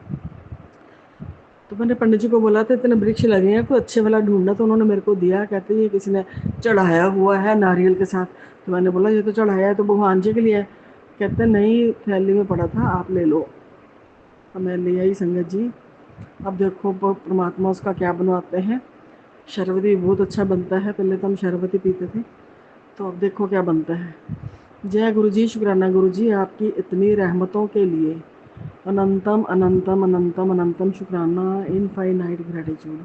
तो मैंने पंडित जी को बोला था इतने वृक्ष लगे हैं, कोई अच्छे वाला ढूंढना, तो उन्होंने मेरे को दिया। कहते ये किसी ने चढ़ाया हुआ है नारियल के साथ। तो मैंने बोला ये तो चढ़ाया है तो भगवान जी के लिए है। कहते नहीं, थैली में पड़ा था, आप ले लो। तो मैं ले आई संगत जी। अब देखो परमात्मा उसका क्या बनवाते हैं। शरबत भी बहुत अच्छा बनता है, पहले तो हम शरबत ही पीते थे, तो अब देखो क्या बनता है। जय गुरु जी, शुक्राना गुरु जी आपकी इतनी रहमतों के लिए, अनंतम अनंतम अनंतम अनंतम शुक्राना, इनफाइनाइट ग्रेटिट्यूड।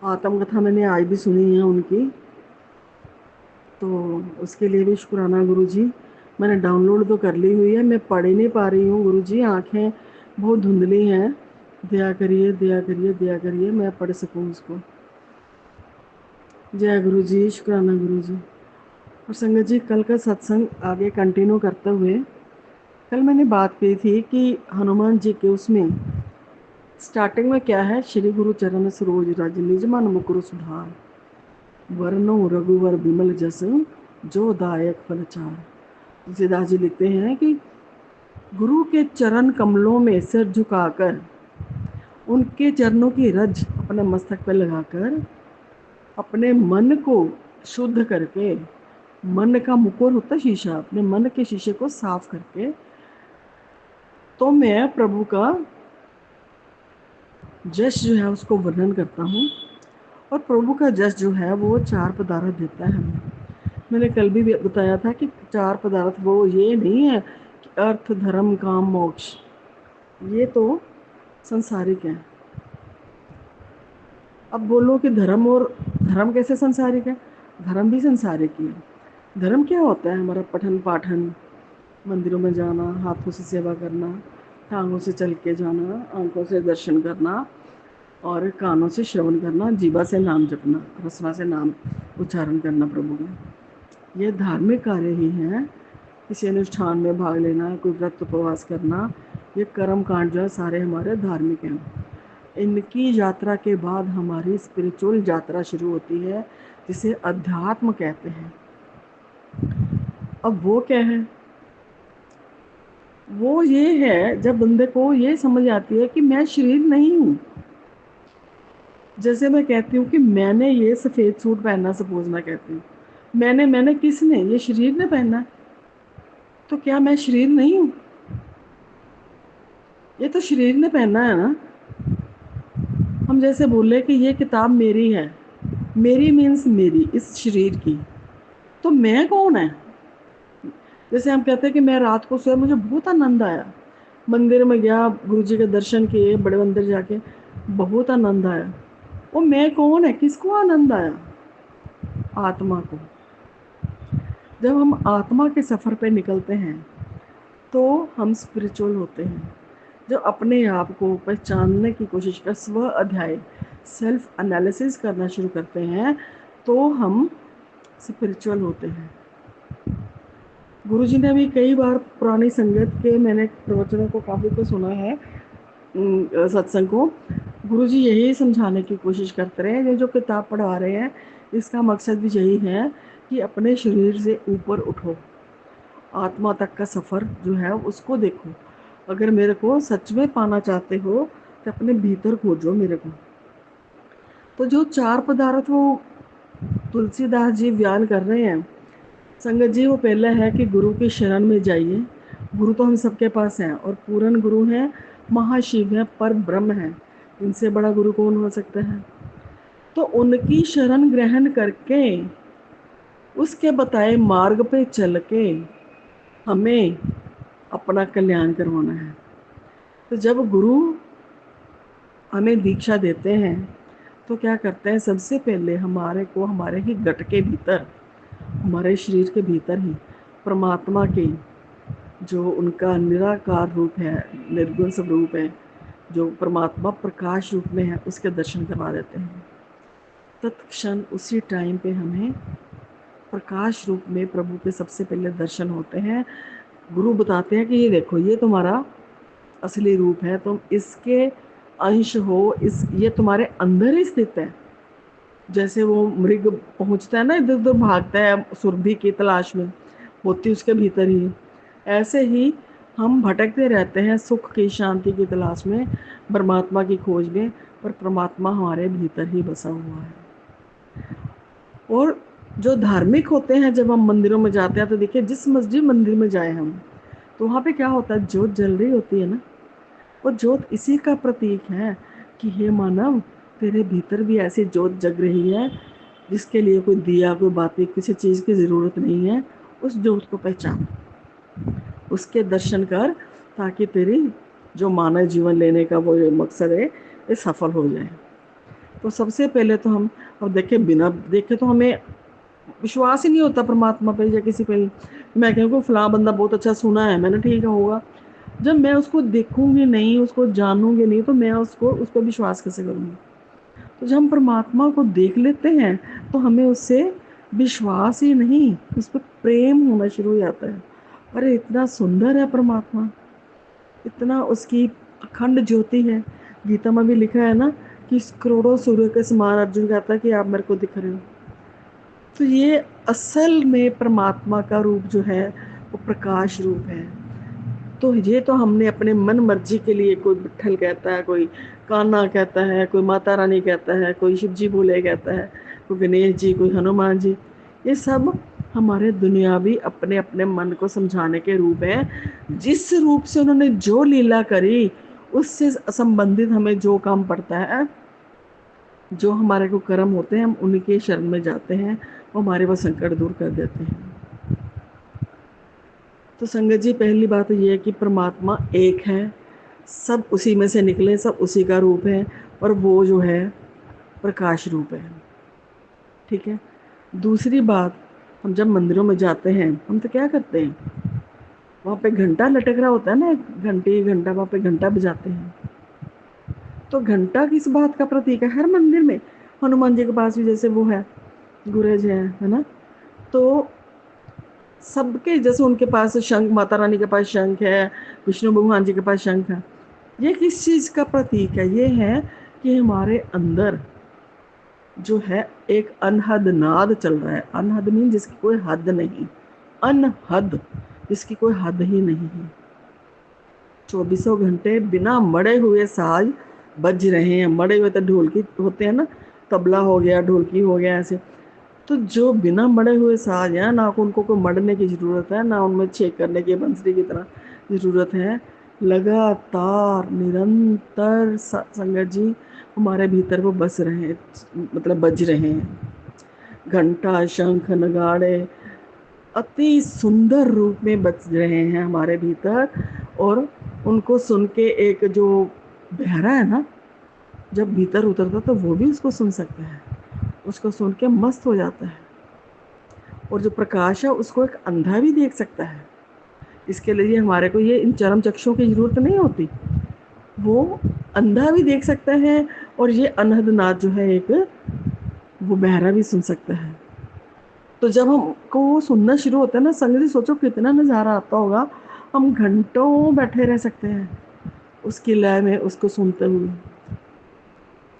आत्मकथा मैंने आज भी सुनी है उनकी, तो उसके लिए भी शुक्राना गुरु जी। मैंने डाउनलोड तो कर ली हुई है, मैं पढ़ ही नहीं पा रही हूँ गुरु जी, आँखें बहुत धुंधली हैं, दया करिए दया करिए दया करिए मैं पढ़ सकूँ उसको। जय गुरु जी, शुक्राना गुरु जी। और संगत जी, कल का सत्संग आगे कंटिन्यू करते हुए, कल मैंने बात की थी कि हनुमान जी के उसमें स्टार्टिंग में क्या है, श्री गुरु चरण सरोज रज निज मन मुकुर सुधार, वरनो रघुवर बिमल जस जो दायक फल चार। तुलसीदास जी लिखते हैं कि गुरु के चरण कमलों में सिर झुकाकर, उनके चरणों की रज अपने मस्तक पर लगाकर, अपने मन को शुद्ध करके, मन का मुकुर होता शीशा, अपने मन के शीशे को साफ करके, तो मैं प्रभु का जश जो है उसको वर्णन करता हूँ। और प्रभु का जश जो है वो 4 पदार्थ देता है हमें। मैंने कल भी बताया था कि 4 पदार्थ वो ये नहीं है कि अर्थ धर्म काम मोक्ष, ये तो संसारिक है। अब बोलो कि धर्म, और धर्म कैसे संसारिक है? धर्म भी संसारिक ही है। धर्म क्या होता है? हमारा पठन पाठन, मंदिरों में जाना, हाथों से सेवा करना, टांगों से चल के जाना, आंखों से दर्शन करना और कानों से श्रवण करना, जीवा से नाम जपना, रसना से नाम उच्चारण करना प्रभु का, ये धार्मिक कार्य ही हैं। किसी अनुष्ठान में भाग लेना, कोई व्रत उपवास करना, ये कर्म कांड जो है सारे हमारे धार्मिक हैं। इनकी यात्रा के बाद हमारी स्पिरिचुअल यात्रा शुरू होती है, जिसे अध्यात्म कहते हैं। अब वो क्या है? वो ये है जब बंदे को ये समझ आती है कि मैं शरीर नहीं हूँ। जैसे मैं कहती हूँ कि मैंने ये सफ़ेद सूट पहना, सपोज मैं कहती हूँ मैंने किसने? ये शरीर ने पहना, तो क्या मैं शरीर नहीं हूँ? ये तो शरीर ने पहना है ना। हम जैसे बोले कि ये किताब मेरी है, मेरी मीन्स मेरी, इस शरीर की, तो मैं कौन है? जैसे हम कहते हैं कि मैं रात को सोया, मुझे बहुत आनंद आया, मंदिर में गया, गुरु जी के दर्शन किए, बड़े मंदिर जाके बहुत आनंद आया। वो मैं कौन है? किसको आनंद आया? आत्मा को। जब हम आत्मा के सफ़र पे निकलते हैं तो हम स्पिरिचुअल होते हैं। जो अपने आप को पहचानने की कोशिश कर, स्व अध्याय, सेल्फ एनालिसिस करना शुरू करते हैं, तो हम स्पिरिचुअल होते हैं। गुरुजी ने भी कई बार पुरानी संगत के मैंने प्रवचनों को काफ़ी को सुना है, सत्संग को। गुरुजी यही समझाने की कोशिश करते रहे, ये जो किताब पढ़ा रहे हैं इसका मकसद भी यही है कि अपने शरीर से ऊपर उठो, आत्मा तक का सफ़र जो है उसको देखो। अगर मेरे को सच में पाना चाहते हो तो अपने भीतर खोजो मेरे को। तो जो 4 पदार्थ वो तुलसीदास जी बयान कर रहे हैं संगत जी, वो पहला है कि गुरु की शरण में जाइए। गुरु तो हम सबके पास हैं और पूर्ण गुरु हैं, महाशिव हैं, पर ब्रह्म हैं, इनसे बड़ा गुरु कौन हो सकता है? तो उनकी शरण ग्रहण करके उसके बताए मार्ग पे चल के हमें अपना कल्याण करवाना है। तो जब गुरु हमें दीक्षा देते हैं तो क्या करते हैं? सबसे पहले हमारे को हमारे ही गट के भीतर हमारे शरीर के भीतर ही परमात्मा के जो उनका निराकार रूप है, निर्गुण स्वरूप है, जो परमात्मा प्रकाश रूप में है, उसके दर्शन करवा देते हैं। तत्क्षण उसी टाइम पे हमें प्रकाश रूप में प्रभु के सबसे पहले दर्शन होते हैं। गुरु बताते हैं कि ये देखो, ये तुम्हारा असली रूप है, तुम इसके अंश हो, ये तुम्हारे अंदर ही स्थित है। जैसे वो मृग पहुंचता है ना, इधर उधर भागता है सुरभि की तलाश में, होती उसके भीतर ही, ऐसे ही हम भटकते रहते हैं सुख की, शांति की तलाश में, परमात्मा की खोज में, पर परमात्मा हमारे भीतर ही बसा हुआ है। और जो धार्मिक होते हैं, जब हम मंदिरों में जाते हैं तो देखिए, जिस मस्जिद मंदिर में जाए हम, तो वहाँ पे क्या होता है, ज्योत जल रही होती है ना, वो ज्योत इसी का प्रतीक है कि हे मानव, तेरे भीतर भी ऐसी ज्योत जग रही है जिसके लिए कोई दिया, कोई बाती, किसी चीज़ की ज़रूरत नहीं है। उस ज्योत को पहचान, उसके दर्शन कर, ताकि तेरी जो मानव जीवन लेने का वो मकसद है, ये सफल हो जाए। तो सबसे पहले तो हम, अब देखें, बिना देखे तो हमें विश्वास ही नहीं होता परमात्मा पे या किसी पे। मैं कहूँ फलां बंदा बहुत अच्छा, सुना है मैंने, ठीक है होगा, जब मैं उसको देखूंगी नहीं, उसको जानूंगी नहीं, तो मैं उस पर विश्वास कैसे करूंगी। तो जब हम परमात्मा को देख लेते हैं तो हमें उससे विश्वास ही नहीं, उस पर प्रेम होना शुरू हो जाता है। अरे इतना सुंदर है परमात्मा, इतना उसकी अखंड ज्योति है। गीता में भी लिखा है ना कि करोड़ों सूर्य के समान, अर्जुन कहता है कि आप मेरे को दिख रहे हो। तो ये असल में परमात्मा का रूप जो है वो प्रकाश रूप है। तो ये तो हमने अपने मन मर्जी के लिए, कोई विट्ठल कहता है, कोई कान्हा कहता है, कोई माता रानी कहता है, कोई शिव जी भोले कहता है, कोई गणेश जी, कोई हनुमान जी, ये सब हमारे दुनियावी अपने अपने मन को समझाने के रूप हैं। जिस रूप से उन्होंने जो लीला करी, उससे संबंधित हमें जो काम पड़ता है, जो हमारे को कर्म होते हैं, हम उनके शरण में जाते हैं, वो हमारे वो संकट दूर कर देते हैं। तो संगत जी, पहली बात ये है कि परमात्मा एक है, सब उसी में से निकले, सब उसी का रूप है, और वो जो है प्रकाश रूप है। ठीक है। दूसरी बात, हम जब मंदिरों में जाते हैं, हम तो क्या करते हैं, वहाँ पे घंटा लटक रहा होता है ना, घंटा वहाँ पे घंटा बजाते हैं। तो घंटा किस बात का प्रतीक है? हर मंदिर में, हनुमान जी के पास भी जैसे वो है, गुरज है ना, तो सबके जैसे उनके पास शंख, माता रानी के पास शंख है, विष्णु भगवान जी के पास शंख है। ये किस चीज़ का प्रतीक है? ये है कि हमारे अंदर जो है एक अनहद नाद चल रहा है। अनहद मीन जिसकी कोई हद नहीं, अनहद जिसकी कोई हद ही नहीं है। 24 घंटे बिना मड़े हुए साज बज रहे हैं। मड़े हुए तो ढोलकी होते हैं ना, तबला हो गया, ढोलकी हो गया, ऐसे। तो जो बिना मड़े हुए साज हैं, ना उनको कोई मड़ने की ज़रूरत है, ना उनमें छेक करने की बंसरी की तरह ज़रूरत है, लगातार निरंतर संगत जी हमारे भीतर वो बस रहे हैं, मतलब बज रहे हैं। घंटा, शंख, नगाड़े अति सुंदर रूप में बज रहे हैं हमारे भीतर, और उनको सुन के एक जो बहरा है ना, जब भीतर उतरता तो वो भी उसको सुन सकता है, उसको सुन के मस्त हो जाता है। और जो प्रकाश है उसको एक अंधा भी देख सकता है। इसके लिए हमारे को ये इन चरम चक्षुओं की जरूरत नहीं होती, वो अंधा भी देख सकता है, और ये अनहद नाद जो है एक, वो बहरा भी सुन सकता है। तो जब हमको वो सुनना शुरू होता है ना, संगत जी सोचो कितना नज़ारा आता होगा। हम घंटों बैठे रह सकते हैं उसकी लय में, उसको सुनते हुए।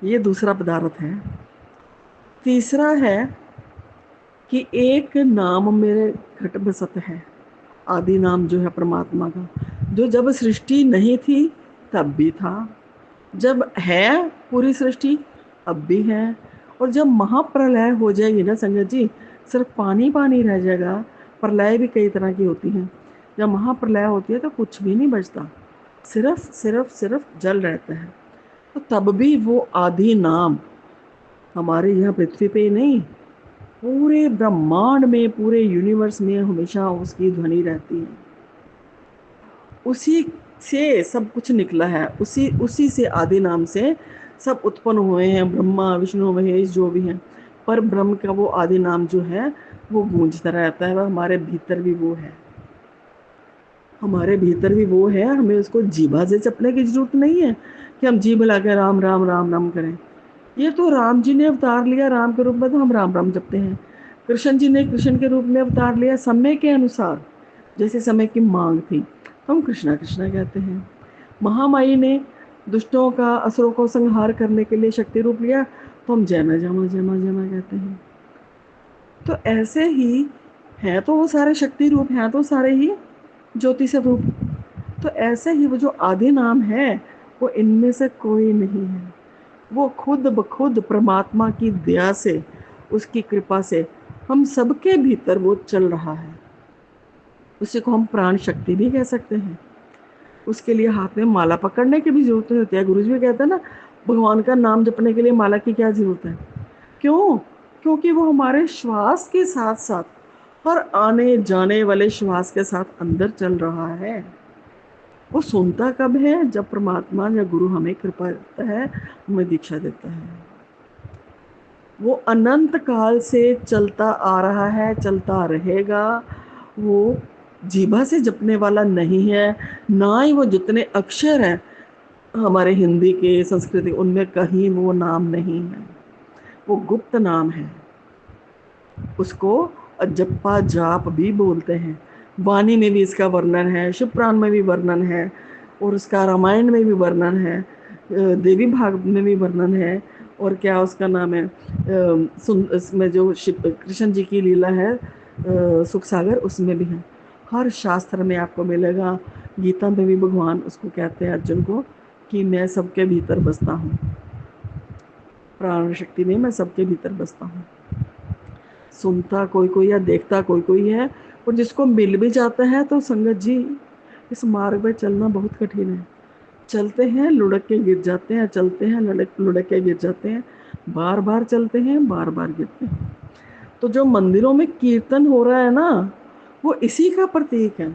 ये दूसरा पदार्थ है। तीसरा है कि एक नाम मेरे घट बसत है, आदि नाम जो है परमात्मा का, जो जब सृष्टि नहीं थी तब भी था, जब है पूरी सृष्टि अब भी है, और जब महाप्रलय हो जाएगी ना संगत जी, सिर्फ पानी पानी रह जाएगा। प्रलय भी कई तरह की होती हैं। जब महाप्रलय होती है तो कुछ भी नहीं बचता, सिर्फ जल रहता है। तो तब भी वो आदि नाम हमारे यहाँ पृथ्वी पे नहीं, पूरे ब्रह्मांड में, पूरे यूनिवर्स में हमेशा उसकी ध्वनि रहती है। उसी से सब कुछ निकला है, उसी से आदि नाम से सब उत्पन्न हुए हैं, ब्रह्मा, विष्णु, महेश जो भी हैं। पर ब्रह्म का वो आदि नाम जो है वो गूंजता रहता है, वह हमारे भीतर भी वो है, हमारे भीतर भी वो है। हमें उसको जीभा से जपने की जरूरत नहीं है कि हम जीभ लगा राम राम राम राम करें। ये तो राम जी ने अवतार लिया राम के रूप में, तो हम राम राम जपते हैं। कृष्ण जी ने कृष्ण के रूप में अवतार लिया समय के अनुसार, जैसे समय की मांग थी, तो हम कृष्णा कृष्णा कहते हैं। महामाई ने दुष्टों का, असुरों को संहार करने के लिए शक्ति रूप लिया, तो हम जय मां जय मां जय मां जय मां कहते हैं। तो ऐसे ही है, तो वो सारे शक्ति रूप हैं, तो सारे ही ज्योति से रूप। तो ऐसे ही वो जो आदि नाम है, वो इनमें से कोई नहीं है। वो खुद ब खुद परमात्मा की दया से, उसकी कृपा से हम सबके भीतर वो चल रहा है। उसी को हम प्राण शक्ति भी कह सकते हैं। उसके लिए हाथ में माला पकड़ने की भी जरूरत नहीं होती है। गुरु जी भी कहते हैं ना, भगवान का नाम जपने के लिए माला की क्या जरूरत है? क्यों? क्योंकि वो हमारे श्वास के साथ साथ हर आने जाने वाले श्वास के साथ अंदर चल रहा है। वो सुनता कब है? जब परमात्मा या गुरु हमें कृपा देता है, हमें दीक्षा देता है। वो अनंत काल से चलता आ रहा है, चलता रहेगा। वो जीभा से जपने वाला नहीं है, ना ही वो जितने अक्षर हैं हमारे हिंदी के, संस्कृति, उनमें कहीं वो नाम नहीं है। वो गुप्त नाम है। उसको अजप्पा जाप भी बोलते हैं। वाणी में भी इसका वर्णन है, शिव पुराण में भी वर्णन है, और उसका रामायण में भी वर्णन है, देवी भागवत में भी वर्णन है, और क्या उसका नाम है, इसमें जो कृष्ण जी की लीला है सुख सागर, उसमें भी है। हर शास्त्र में आपको मिलेगा। गीता में भी भगवान उसको कहते हैं अर्जुन को कि मैं सबके भीतर बसता हूँ, प्राण शक्ति में मैं सबके भीतर बसता हूँ। सुनता कोई कोई या देखता कोई कोई है, और जिसको मिल भी जाता है, तो संगत जी इस मार्ग में चलना बहुत कठिन है। चलते हैं लुढ़क के गिर जाते हैं, चलते हैं लुढ़क के गिर जाते हैं, बार बार चलते हैं, बार बार गिरते हैं। तो जो मंदिरों में कीर्तन हो रहा है ना, वो इसी का प्रतीक है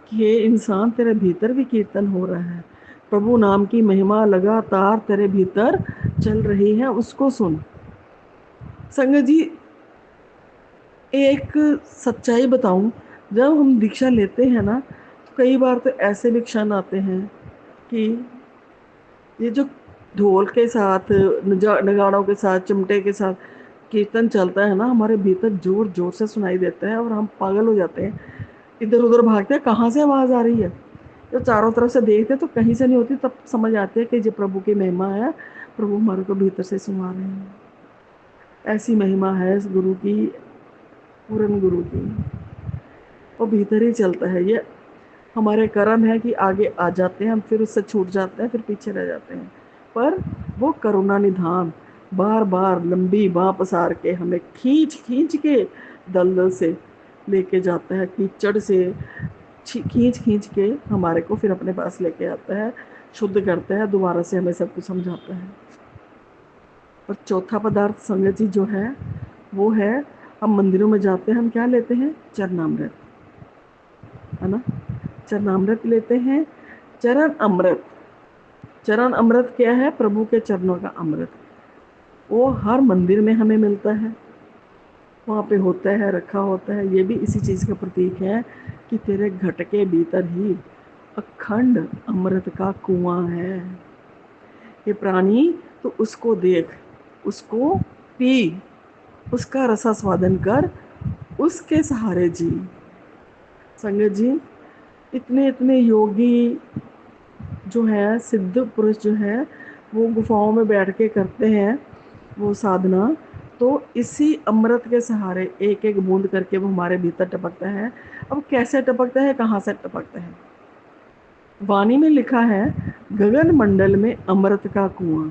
कि ये इंसान, तेरे भीतर भी कीर्तन हो रहा है। प्रभु नाम की महिमा लगातार तेरे भीतर चल रही है, उसको सुन। संगत जी एक सच्चाई बताऊं, जब हम दीक्षा लेते हैं ना, तो कई बार तो ऐसे भी क्षण आते हैं कि ये जो ढोल के साथ, नगाड़ों के साथ, चिमटे के साथ कीर्तन चलता है ना, हमारे भीतर जोर जोर से सुनाई देता है, और हम पागल हो जाते हैं, इधर उधर भागते हैं, कहाँ से आवाज़ आ रही है। तो चारों तरफ से देखते तो कहीं से नहीं होती, तब समझ आती है कि ये प्रभु की महिमा है, प्रभु हमारे को भीतर से सुना रहे हैं। ऐसी महिमा है इस गुरु की, पूर्ण गुरु की। वो भीतर ही चलता है। ये हमारे कर्म है कि आगे आ जाते हैं हम, फिर उससे छूट जाते हैं, फिर पीछे रह जाते हैं। पर वो करुणा निधान बार बार लंबी बाँह पसार के हमें खींच खींच के दलदल से लेके जाता है, कीचड़ से खींच खींच के हमारे को फिर अपने पास लेके आता है, शुद्ध करता है, दोबारा से हमें सब कुछ समझाता है। और चौथा पदार्थ संगत जी जो है, वो है, हम मंदिरों में जाते हैं, हम क्या लेते हैं? चरणामृत, है ना? चरणामृत लेते हैं। चरण अमृत, चरण अमृत क्या है? प्रभु के चरणों का अमृत। वो हर मंदिर में हमें मिलता है, वहाँ पे होता है, रखा होता है। ये भी इसी चीज़ का प्रतीक है कि तेरे घट के भीतर ही अखंड अमृत का कुआं है। ये प्राणी, तो उसको देख, उसको पी, उसका रसास्वादन कर, उसके सहारे जी। संगत जी इतने इतने योगी जो है, सिद्ध पुरुष जो है, वो गुफाओं में बैठ के करते हैं वो साधना, तो इसी अमृत के सहारे एक एक बूंद करके वो हमारे भीतर टपकता है। अब कैसे टपकता है, कहाँ से टपकता है? वाणी में लिखा है, गगन मंडल में अमृत का कुआं,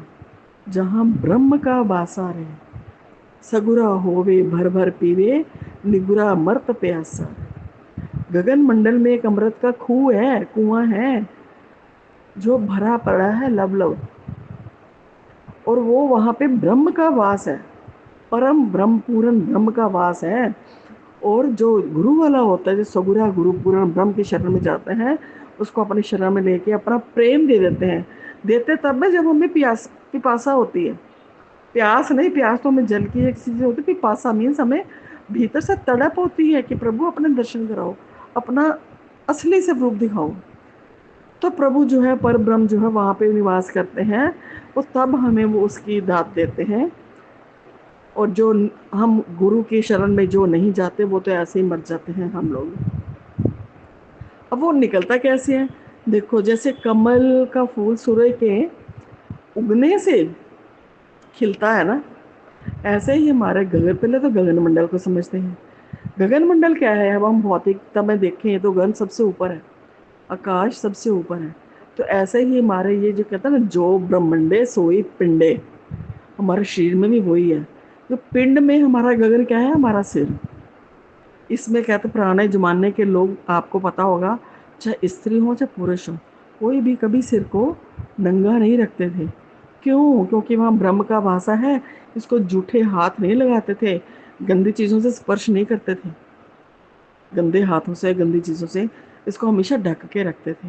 जहाँ ब्रह्म का वासा रहे, सगुरा होवे भर भर पीवे, निगुरा मर्त प्यासा। गगन मंडल में एक अमृत का खूह है, कुआं है, जो भरा पड़ा है लवलव, और वो वहाँ पे ब्रह्म का वास है, परम ब्रह्म, पूर्ण ब्रह्म का वास है। और जो गुरु वाला होता है, जो सगुरा गुरु पूर्ण ब्रह्म की शरण में जाते हैं, उसको अपनी शरण में लेके अपना प्रेम दे देते हैं। देते तब है जब हमें पिपासा होती है। प्यास नहीं, प्यास तो हमें जल की एक चीज़ होती है, पिपासा मीन्स हमें भीतर से तड़प होती है कि प्रभु अपने दर्शन कराओ, अपना असली स्वरूप दिखाओ, तो प्रभु जो है पर ब्रह्म जो है वहाँ पे निवास करते हैं, और तब हमें वो उसकी दात देते हैं। और जो हम गुरु की शरण में जो नहीं जाते वो तो ऐसे ही मर जाते हैं हम लोग। अब वो निकलता कैसे है? देखो, जैसे कमल का फूल सूर्य के उगने से खिलता है ना, ऐसे ही हमारे गगन, पहले तो गगन मंडल को समझते हैं। गगन मंडल क्या है? अब हम भौतिकता में देखें तो गगन सबसे ऊपर है, आकाश सबसे ऊपर है। तो ऐसे ही हमारे ये जो कहते हैं ना, जो ब्रह्मंडे सोई पिंडे, हमारे शरीर में भी वही है। तो पिंड में हमारा गगन क्या है? हमारा सिर। इसमें कहते पुराने जमाने के लोग, आपको पता होगा, चाहे स्त्री हो चाहे पुरुष हो, कोई भी कभी सिर को नंगा नहीं रखते थे। क्यों? क्योंकि वहाँ ब्रह्म का वासा है। इसको जूठे हाथ नहीं लगाते थे, गंदी चीज़ों से स्पर्श नहीं करते थे, गंदे हाथों से, गंदी चीज़ों से इसको हमेशा ढक के रखते थे,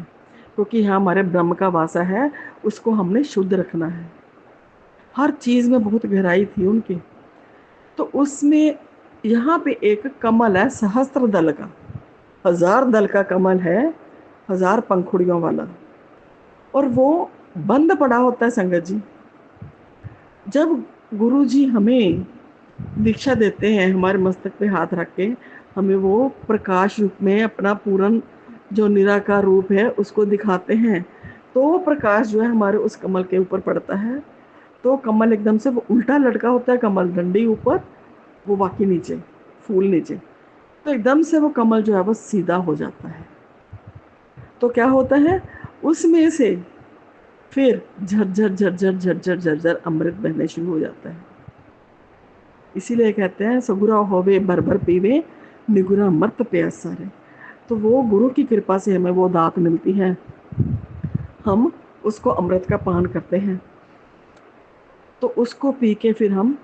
क्योंकि यहाँ हमारे ब्रह्म का वासा है, उसको हमने शुद्ध रखना है। हर चीज़ में बहुत गहराई थी उनकी। तो उसमें यहाँ पे एक कमल है, सहस्त्र दल का, 1000 दल का कमल है, 1000 पंखुड़ियों वाला, और वो बंद पड़ा होता है संगत जी। जब गुरु जी हमें दीक्षा देते हैं, हमारे मस्तक पे हाथ रख के हमें वो प्रकाश रूप में अपना पूर्ण जो निराकार रूप है उसको दिखाते हैं, तो वो प्रकाश जो है हमारे उस कमल के ऊपर पड़ता है। तो कमल एकदम से वो उल्टा लटका होता है, कमल डंडी ऊपर, वो बाकी नीचे, फूल नीचे। तो एकदम से वो कमल जो है वो सीधा हो जाता है। तो क्या होता है? उसमें से फिर झरझर झरझर झरझर झरझर अमृत बहने शुरू हो जाता है। इसीलिए कहते हैं सगुरा होवे भर भर पीवे, निगुरा मर्त प्यासा रे। तो वो गुरु की कृपा से हमें वो दात मिलती है, हम उसको अमृत का पान करते हैं, तो उसको पी के फिर हम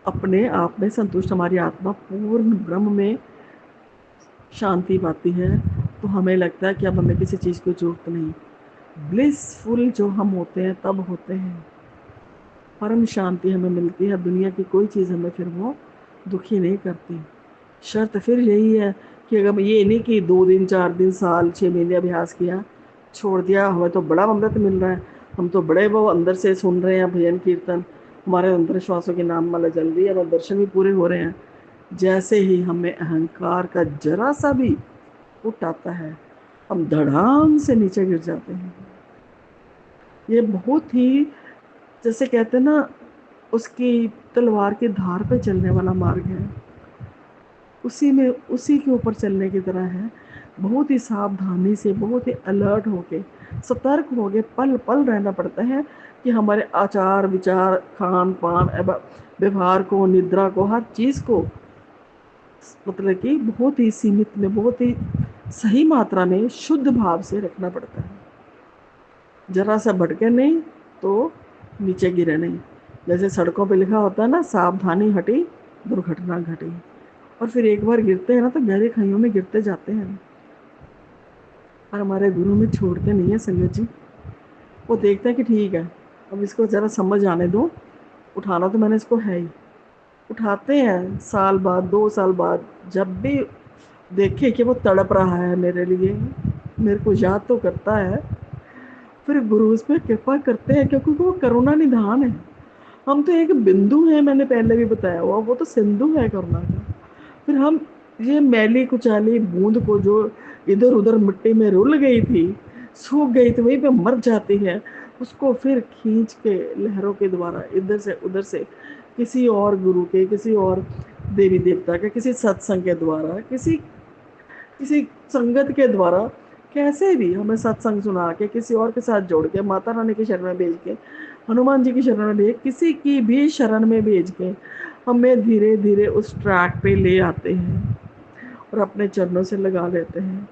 अपने आप में संतुष्ट, हमारी आत्मा पूर्ण ब्रह्म में शांति पाती है। तो हमें लगता है कि अब हमें किसी चीज़ की जरूरत नहीं। ब्लिसफुल जो हम होते हैं तब होते हैं, परम शांति हमें मिलती है। दुनिया की कोई चीज़ हमें फिर वो दुखी नहीं करती। शर्त फिर यही है कि अगर ये नहीं कि 2 दिन 4 दिन साल 6 महीने अभ्यास किया छोड़ दिया, हमें तो बड़ा अमृत मिल रहा है, हम तो बड़े वो अंदर से सुन रहे हैं भजन कीर्तन, हमारे अंतर श्वासों की नाम माला जल रही है, हमारे दर्शन भी पूरे हो रहे हैं। जैसे ही हमें अहंकार का जरा सा भी उठ आता है, हम धड़ाम से नीचे गिर जाते हैं। ये बहुत ही, जैसे कहते हैं ना, उसकी तलवार की धार पे चलने वाला मार्ग है, उसी में, उसी के ऊपर चलने की तरह है। बहुत ही सावधानी से, बहुत ही अलर्ट होके, सतर्क होके पल पल रहना पड़ता है कि हमारे आचार विचार, खान पान, व्यवहार को, निद्रा को, हर चीज़ को मतलब कि बहुत ही सीमित में, बहुत ही सही मात्रा में, शुद्ध भाव से रखना पड़ता है। जरा सा भटके नहीं तो नीचे गिरे नहीं। जैसे सड़कों पे लिखा होता है ना, सावधानी हटी दुर्घटना घटी। और फिर एक बार गिरते हैं ना तो गहरी खाइयों में गिरते जाते हैं। और हमारे गुरु में छोड़ते नहीं है संगत जी। वो देखते हैं कि ठीक है, अब इसको ज़रा समझ आने दो, उठाना तो मैंने इसको है ही। उठाते हैं साल बाद, 2 साल बाद, जब भी देखे कि वो तड़प रहा है मेरे लिए, मेरे को याद तो करता है, फिर गुरु उस पर कृपा करते हैं, क्योंकि वो करुणा निधान है। हम तो एक बिंदु हैं, मैंने पहले भी बताया हुआ, वो तो सिंधु है करुणा का। फिर हम ये मैली कुचाली बूंद को जो इधर उधर मिट्टी में रुल गई थी, सूख गई थी, वहीं पे मर जाती है, उसको फिर खींच के लहरों के द्वारा इधर से उधर से, किसी और गुरु के, किसी और देवी देवता के, किसी सत्संग के द्वारा, किसी किसी संगत के द्वारा, कैसे भी हमें सत्संग सुना के, किसी और के साथ जोड़ के, माता रानी की शरण में भेज के, हनुमान जी की शरण में भेज, किसी की भी शरण में भेज के हमें धीरे धीरे उस ट्रैक पे ले आते हैं और अपने चरणों से लगा लेते हैं।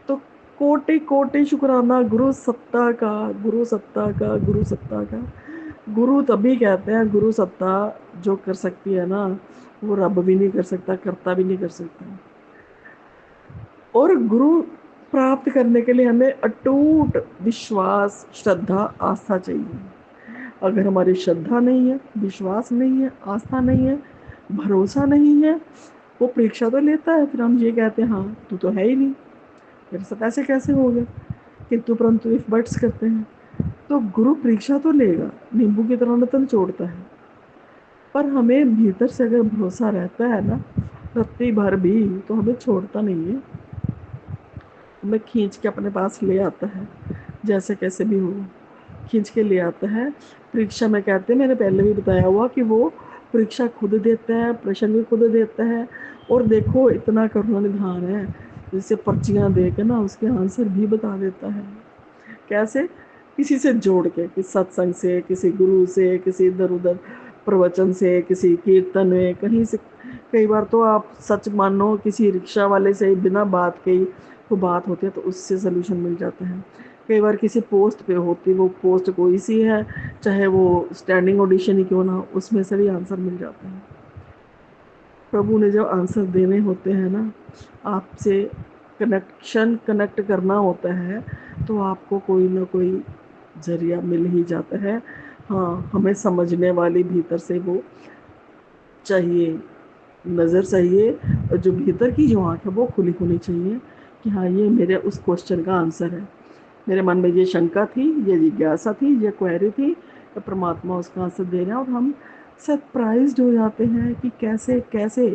तो कोटि कोटि शुक्राना गुरु सत्ता का, गुरु सत्ता का, गुरु सत्ता का। गुरु तभी कहते हैं, गुरु सत्ता जो कर सकती है ना, वो रब भी नहीं कर सकता, करता भी नहीं कर सकता। और गुरु प्राप्त करने के लिए हमें अटूट विश्वास, श्रद्धा, आस्था चाहिए। अगर हमारी श्रद्धा नहीं है, विश्वास नहीं है, आस्था नहीं है, भरोसा नहीं है, वो परीक्षा तो लेता है, फिर हम ये कहते हैं हाँ तू तो है ही नहीं, मेरे साथ ऐसे कैसे हो गया, किंतु परंतु इफ बट्स करते हैं। तो गुरु परीक्षा तो लेगा, नींबू की तरह न छोड़ता है, पर हमें भीतर से अगर भरोसा रहता है ना रत्ती भर भी, तो हमें छोड़ता नहीं है, हमें खींच के अपने पास ले आता है, जैसे कैसे भी हो खींच के ले आता है। परीक्षा में कहते हैं, मैंने पहले भी बताया हुआ कि वो परीक्षा खुद देता है, प्रश्न भी खुद देता है, और देखो इतना करुणा निधान है, जैसे पर्चियाँ दे के ना उसके आंसर भी बता देता है। कैसे? किसी से जोड़ के, कि सत्संग से, किसी गुरु से, किसी इधर उधर प्रवचन से, किसी कीर्तन में, कहीं से। कई बार तो आप सच मानो किसी रिक्शा वाले से बिना बात के ही वो बात होती है तो उससे सलूशन मिल जाता है। कई बार किसी पोस्ट पे होती, वो पोस्ट कोई सी है, चाहे वो स्टैंडिंग ऑडिशन ही क्यों ना, उसमें से भी आंसर मिल जाते हैं। प्रभु ने जब आंसर देने होते हैं ना, आपसे कनेक्ट करना होता है, तो आपको कोई ना कोई जरिया मिल ही जाता है। हाँ, हमें समझने वाली भीतर से वो चाहिए, नज़र चाहिए, और जो भीतर की जो आँख है वो खुली होनी चाहिए कि हाँ ये मेरे उस क्वेश्चन का आंसर है, मेरे मन में ये शंका थी, ये जिज्ञासा थी, ये क्वेरी थी, तो परमात्मा उसका आंसर दे रहे हैं, और हम सरप्राइज्ड हो जाते हैं कि कैसे कैसे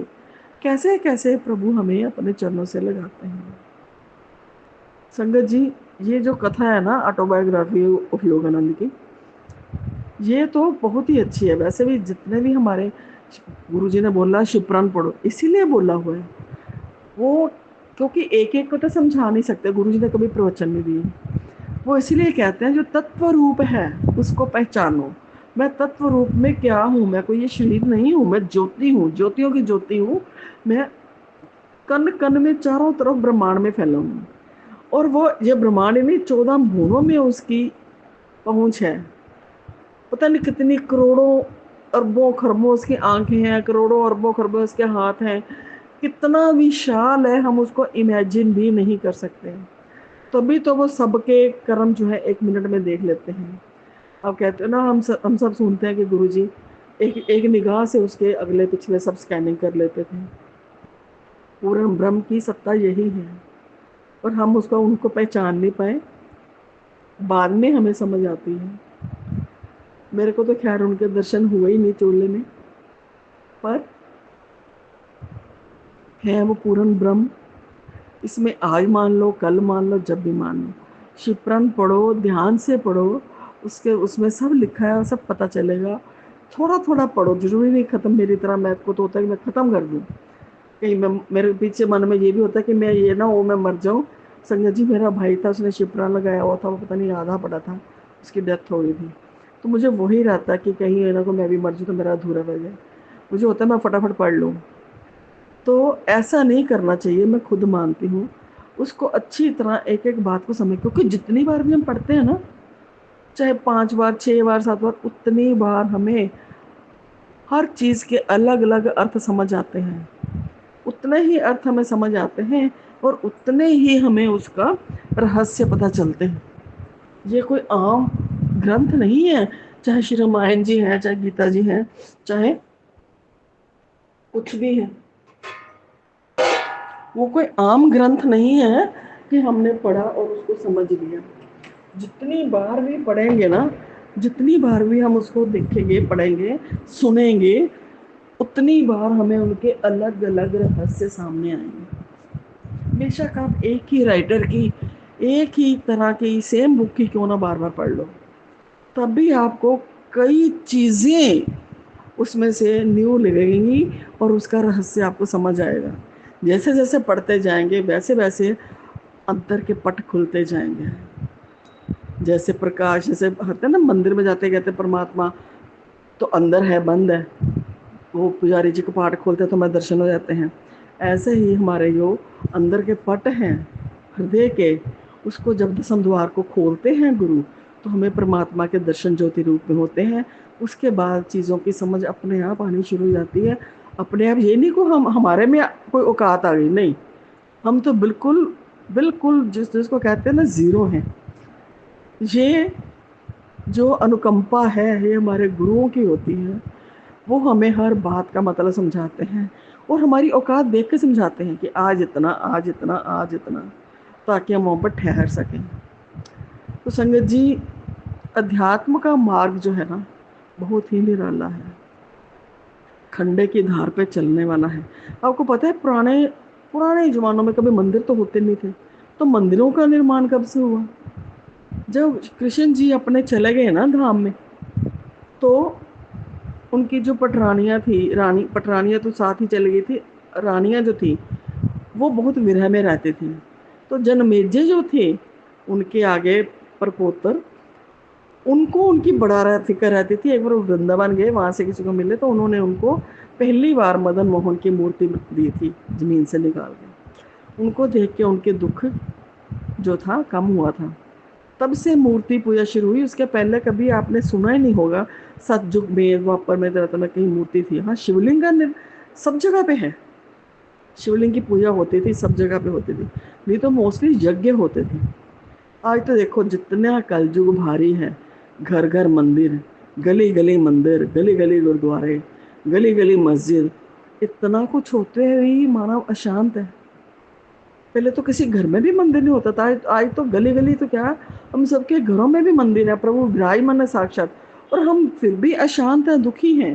कैसे कैसे प्रभु हमें अपने चरणों से लगाते हैं। संगत जी, ये जो कथा है ना ऑटोबायोग्राफी ऑफ योगानंद की, ये तो बहुत ही अच्छी है। वैसे भी जितने भी हमारे गुरुजी ने बोला शिवपुराण पढ़ो, इसीलिए बोला हुआ है वो, क्योंकि एक एक को तो समझा नहीं सकते, गुरुजी ने कभी प्रवचन नहीं दिए, वो इसीलिए कहते हैं जो तत्व रूप है उसको पहचानो। मैं तत्व रूप में क्या हूँ? मैं कोई ये शरीर नहीं हूँ, मैं ज्योति हूँ, ज्योतियों की ज्योति हूँ। मैं कण कण में चारों तरफ ब्रह्मांड में फैला हूँ, और वो ये ब्रह्मांड में 14 भुवनों में उसकी पहुँच है। पता नहीं कितनी करोड़ों अरबों खरबों उसकी आंखें हैं, करोड़ों अरबों खरबों उसके हाथ हैं, कितना विशाल है, हम उसको इमेजिन भी नहीं कर सकते। तभी तो वो सबके कर्म जो है 1 मिनट में देख लेते हैं। अब कहते हैं ना, हम सब सुनते हैं कि गुरुजी एक निगाह से उसके अगले पिछले सब स्कैनिंग कर लेते थे। पूर्ण ब्रह्म की सत्ता यही है, और हम उसको उनको पहचान नहीं पाए, बाद में हमें समझ आती है। मेरे को तो खैर उनके दर्शन हुए ही नहीं चोले में, पर है वो पूर्ण ब्रह्म। इसमें आज मान लो, कल मान लो, जब भी मान लो, शिवपुराण पढ़ो, ध्यान से पढ़ो, उसमें सब लिखा है और सब पता चलेगा। थोड़ा थोड़ा पढ़ो, जरूरी नहीं खत्म मेरी तरह मैथ को तो होता है कि मैं ख़त्म कर दूँ, कहीं मैं मेरे पीछे मन में ये भी होता है कि मैं ये ना हो, मैं मर जाऊँ। संगत जी, मेरा भाई था, उसने शिवपुराण लगाया हुआ था, वो पता नहीं आधा पड़ा था, उसकी डेथ हो गई थी, तो मुझे वही रहता कि कहीं ना को मैं भी मर जाऊँ तो मेरा अधूरा रह जाए, मुझे होता है मैं फटाफट पढ़ लूँ। तो ऐसा नहीं करना चाहिए, मैं खुद मानती हूँ। उसको अच्छी तरह एक एक बात को समझ, क्योंकि जितनी बार भी हम पढ़ते हैं ना, चाहे 5 बार, 6 बार, 7 बार, उतनी बार हमें हर चीज़ के अलग अलग अर्थ समझ आते हैं, उतने ही अर्थ हमें समझ आते हैं, और उतने ही हमें उसका रहस्य पता चलते हैं। ये कोई आम ग्रंथ नहीं है, चाहे श्री रामायण जी है, चाहे गीता जी है, चाहे कुछ भी है, वो कोई आम ग्रंथ नहीं है कि हमने पढ़ा और उसको समझ लिया। जितनी बार भी पढ़ेंगे ना, जितनी बार भी हम उसको देखेंगे, पढ़ेंगे, सुनेंगे, उतनी बार हमें उनके अलग अलग रहस्य सामने आएंगे। बेशक आप एक ही राइटर की, एक ही तरह की सेम बुक की क्यों ना बार बार पढ़ लो, तब भी आपको कई चीज़ें उसमें से न्यू लगेंगी, और उसका रहस्य आपको समझ आएगा। जैसे जैसे पढ़ते जाएंगे, वैसे वैसे अंतर के पट खुलते जाएंगे। जैसे प्रकाश, जैसे होते हैं ना, मंदिर में जाते कहते परमात्मा तो अंदर है, बंद है, वो पुजारी जी को पाठ खोलते हैं तो हमें दर्शन हो जाते हैं। ऐसे ही हमारे जो अंदर के पट हैं हृदय के, उसको जब 10वें द्वार को खोलते हैं गुरु, तो हमें परमात्मा के दर्शन ज्योति रूप में होते हैं। उसके बाद चीज़ों की समझ अपने आप आनी शुरू हो जाती है, अपने आप। ये नहीं को हम हमारे में कोई औकात आ गई, नहीं, हम तो बिल्कुल बिल्कुल जिसको कहते हैं ना, ज़ीरो हैं। ये जो अनुकंपा है, ये हमारे गुरुओं की होती है, वो हमें हर बात का मतलब समझाते हैं और हमारी औकात देख के समझाते हैं कि आज इतना, आज इतना, आज इतना, ताकि हम वहाँ पर ठहर सकें। तो संगत जी, अध्यात्म का मार्ग जो है ना, बहुत ही निराला है, खंडे की धार पे चलने वाला है। आपको पता है पुराने पुराने ज़मानों में कभी मंदिर तो होते नहीं थे, तो मंदिरों का निर्माण कब से हुआ? जब कृष्ण जी अपने चले गए ना धाम में, तो उनकी जो पटरानियाँ थी, पटरानियाँ तो साथ ही चली गई थी, रानियाँ जो थी वो बहुत विरह में रहती थी। तो जनमेजय जो थे, उनके आगे परपोतर, उनको उनकी बड़ा फिक्र रहती थी। एक बार वो वृंदावन गए, वहाँ से किसी को मिले तो उन्होंने उनको पहली बार मदन मोहन की मूर्ति दी थी ज़मीन से निकाल के। उनको देख के उनके दुख जो था कम हुआ था, तब से मूर्ति पूजा शुरू हुई। उसके पहले कभी आपने सुना ही नहीं होगा सतयुग में, द्वापर में, त्रेता में कहीं मूर्ति थी। हाँ, शिवलिंग का सब जगह पे है, शिवलिंग की पूजा होती थी, सब जगह पे होती थी, नहीं तो मोस्टली यज्ञ होते थे। आज तो देखो जितना कलयुग भारी है, घर घर मंदिर, गली गली मंदिर, गली गली गुरुद्वारे, गली गली मस्जिद, इतना कुछ होते हुए ही मानव अशांत है। पहले तो किसी घर में भी मंदिर नहीं होता था, आज तो गली गली तो क्या, हम सबके घरों में भी मंदिर है, प्रभु विराजमान है साक्षात, और हम फिर भी अशांत हैं, दुखी हैं।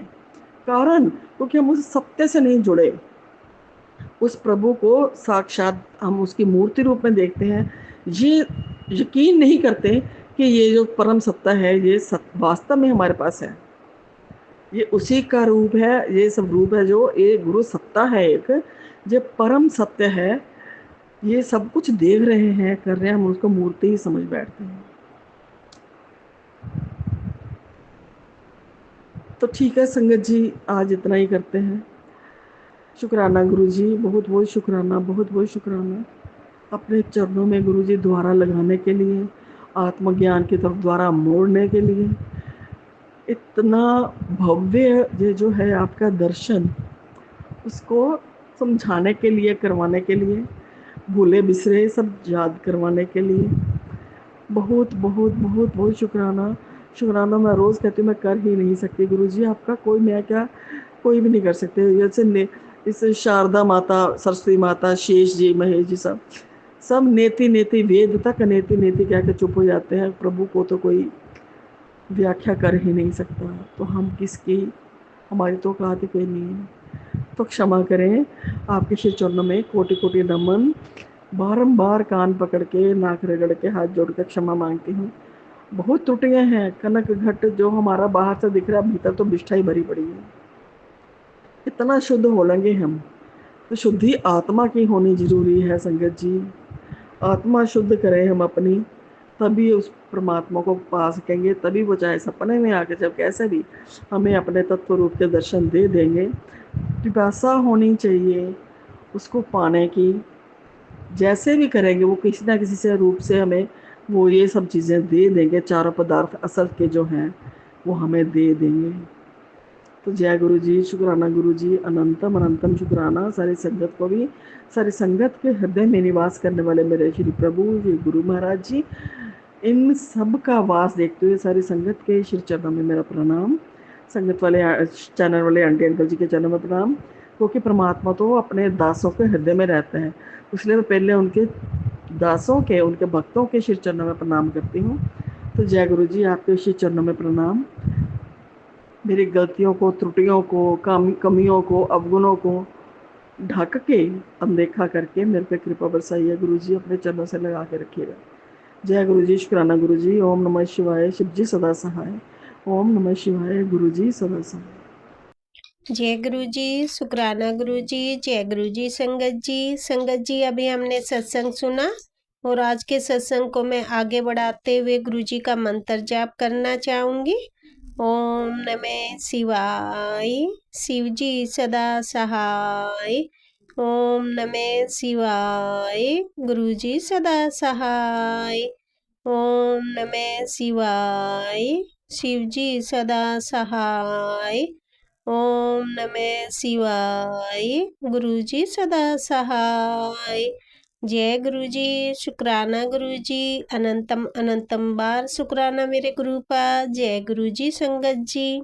कारण क्योंकि हम उस सत्य से नहीं जुड़े, उस प्रभु को साक्षात हम उसकी मूर्ति रूप में देखते हैं, ये यकीन नहीं करते कि ये जो परम सत्ता है ये वास्तव में हमारे पास है, ये उसी का रूप है, ये सब रूप है जो ये गुरु सत्ता है, एक जो परम सत्य है, ये सब कुछ देख रहे हैं, कर रहे हैं, हम उसको मूर्ति ही समझ बैठते हैं। तो ठीक है संगत जी, आज इतना ही करते हैं। शुक्राना गुरु जी, बहुत बहुत शुक्राना, बहुत बहुत शुक्राना अपने चरणों में गुरु जी द्वारा लगाने के लिए, आत्मज्ञान की तरफ द्वारा मोड़ने के लिए। इतना भव्य ये जो है आपका दर्शन, उसको समझाने के लिए, करवाने के लिए, भूले बिसरे सब याद करवाने के लिए बहुत बहुत बहुत बहुत शुक्राना। शुक्राना मैं रोज़ कहती हूँ, मैं कर ही नहीं सकती गुरु जी आपका, कोई मैं क्या, कोई भी नहीं कर सकते। जैसे इस शारदा माता, सरस्वती माता, शेष जी, महेश जी, सब नेति नेति वेद तक नेति नेति कह के चुप हो जाते हैं। प्रभु को तो कोई व्याख्या कर ही नहीं सकता, तो हम किसकी, हमारी तो औकात ही कोई नहीं है। तो क्षमा करें, आपके श्री चरणों में कोटि कोटि नमन, बारंबार कान पकड़ के, नाक रगड़ के, हाथ जोड़ कर क्षमा मांगती हूँ। बहुत त्रुटियां हैं, कनक घट जो हमारा बाहर से दिख रहा है, भीतर तो बिष्ठा ही भरी पड़ी है। इतना शुद्ध हो लेंगे हम, तो शुद्धि आत्मा की होनी जरूरी है संगत जी। आत्मा शुद्ध करें हम अपनी, तभी उस परमात्मा को पा सकेंगे, तभी वो चाहे सपने में आके, जब कैसे भी हमें अपने तत्व रूप के दर्शन दे देंगे। पिपासा होनी चाहिए उसको पाने की, जैसे भी करेंगे वो किसी ना किसी से रूप से हमें वो ये सब चीज़ें दे देंगे, चारों पदार्थ असल के जो हैं वो हमें दे देंगे। तो जय गुरु जी, शुक्राना गुरु जी, अनंतम अनंतम शुक्राना सारी संगत को भी, सारी संगत के हृदय में निवास करने वाले मेरे श्री प्रभु श्री गुरु महाराज जी, इन सब का वास देखते हुए सारी संगत के श्री चरणों में मेरा प्रणाम। संगत वाले चैनल वाले आंटी अंकल जी के चरणों में प्रणाम, क्योंकि परमात्मा तो अपने दासों के हृदय में रहते हैं, इसलिए मैं पहले उनके दासों के, उनके भक्तों के श्री चरणों में प्रणाम करती हूँ। तो जय गुरु जी, आपके श्री चरणों में प्रणाम। मेरी गलतियों को, त्रुटियों को, कमियों को, अवगुणों को ढक के, अनदेखा करके मेरे पे कृपा बरसाइए गुरु जी, अपने चरणों से लगा के रखिएगा। जय गुरु जी, शुक्राना गुरु जी। ओम नमः शिवाय, शिव जी सदा सहाय। ओम नमः शिवाय, गुरु जी सदा सहाय। जय गुरु जी, शुक्राना गुरु जी, जय गुरु जी। संगत जी अभी हमने सत्संग सुना, और आज के सत्संग को मैं आगे बढ़ाते हुए गुरु जी का मंत्र जाप करना चाहूँगी। ओम नमः शिवाय, शिव जी सदा सहाय। ओम नमः शिवाय, गुरु जी सदा सहाय। ओम नमः शिवाय, शिव जी सदा सहाय। ओम नमः शिवाय, गुरु जी सदा सहाय। जय गुरु जी, शुक्राना गुरु जी, अनंतम अनंतम बार शुक्राना मेरे गुरु का। जय गुरु जी संगत जी।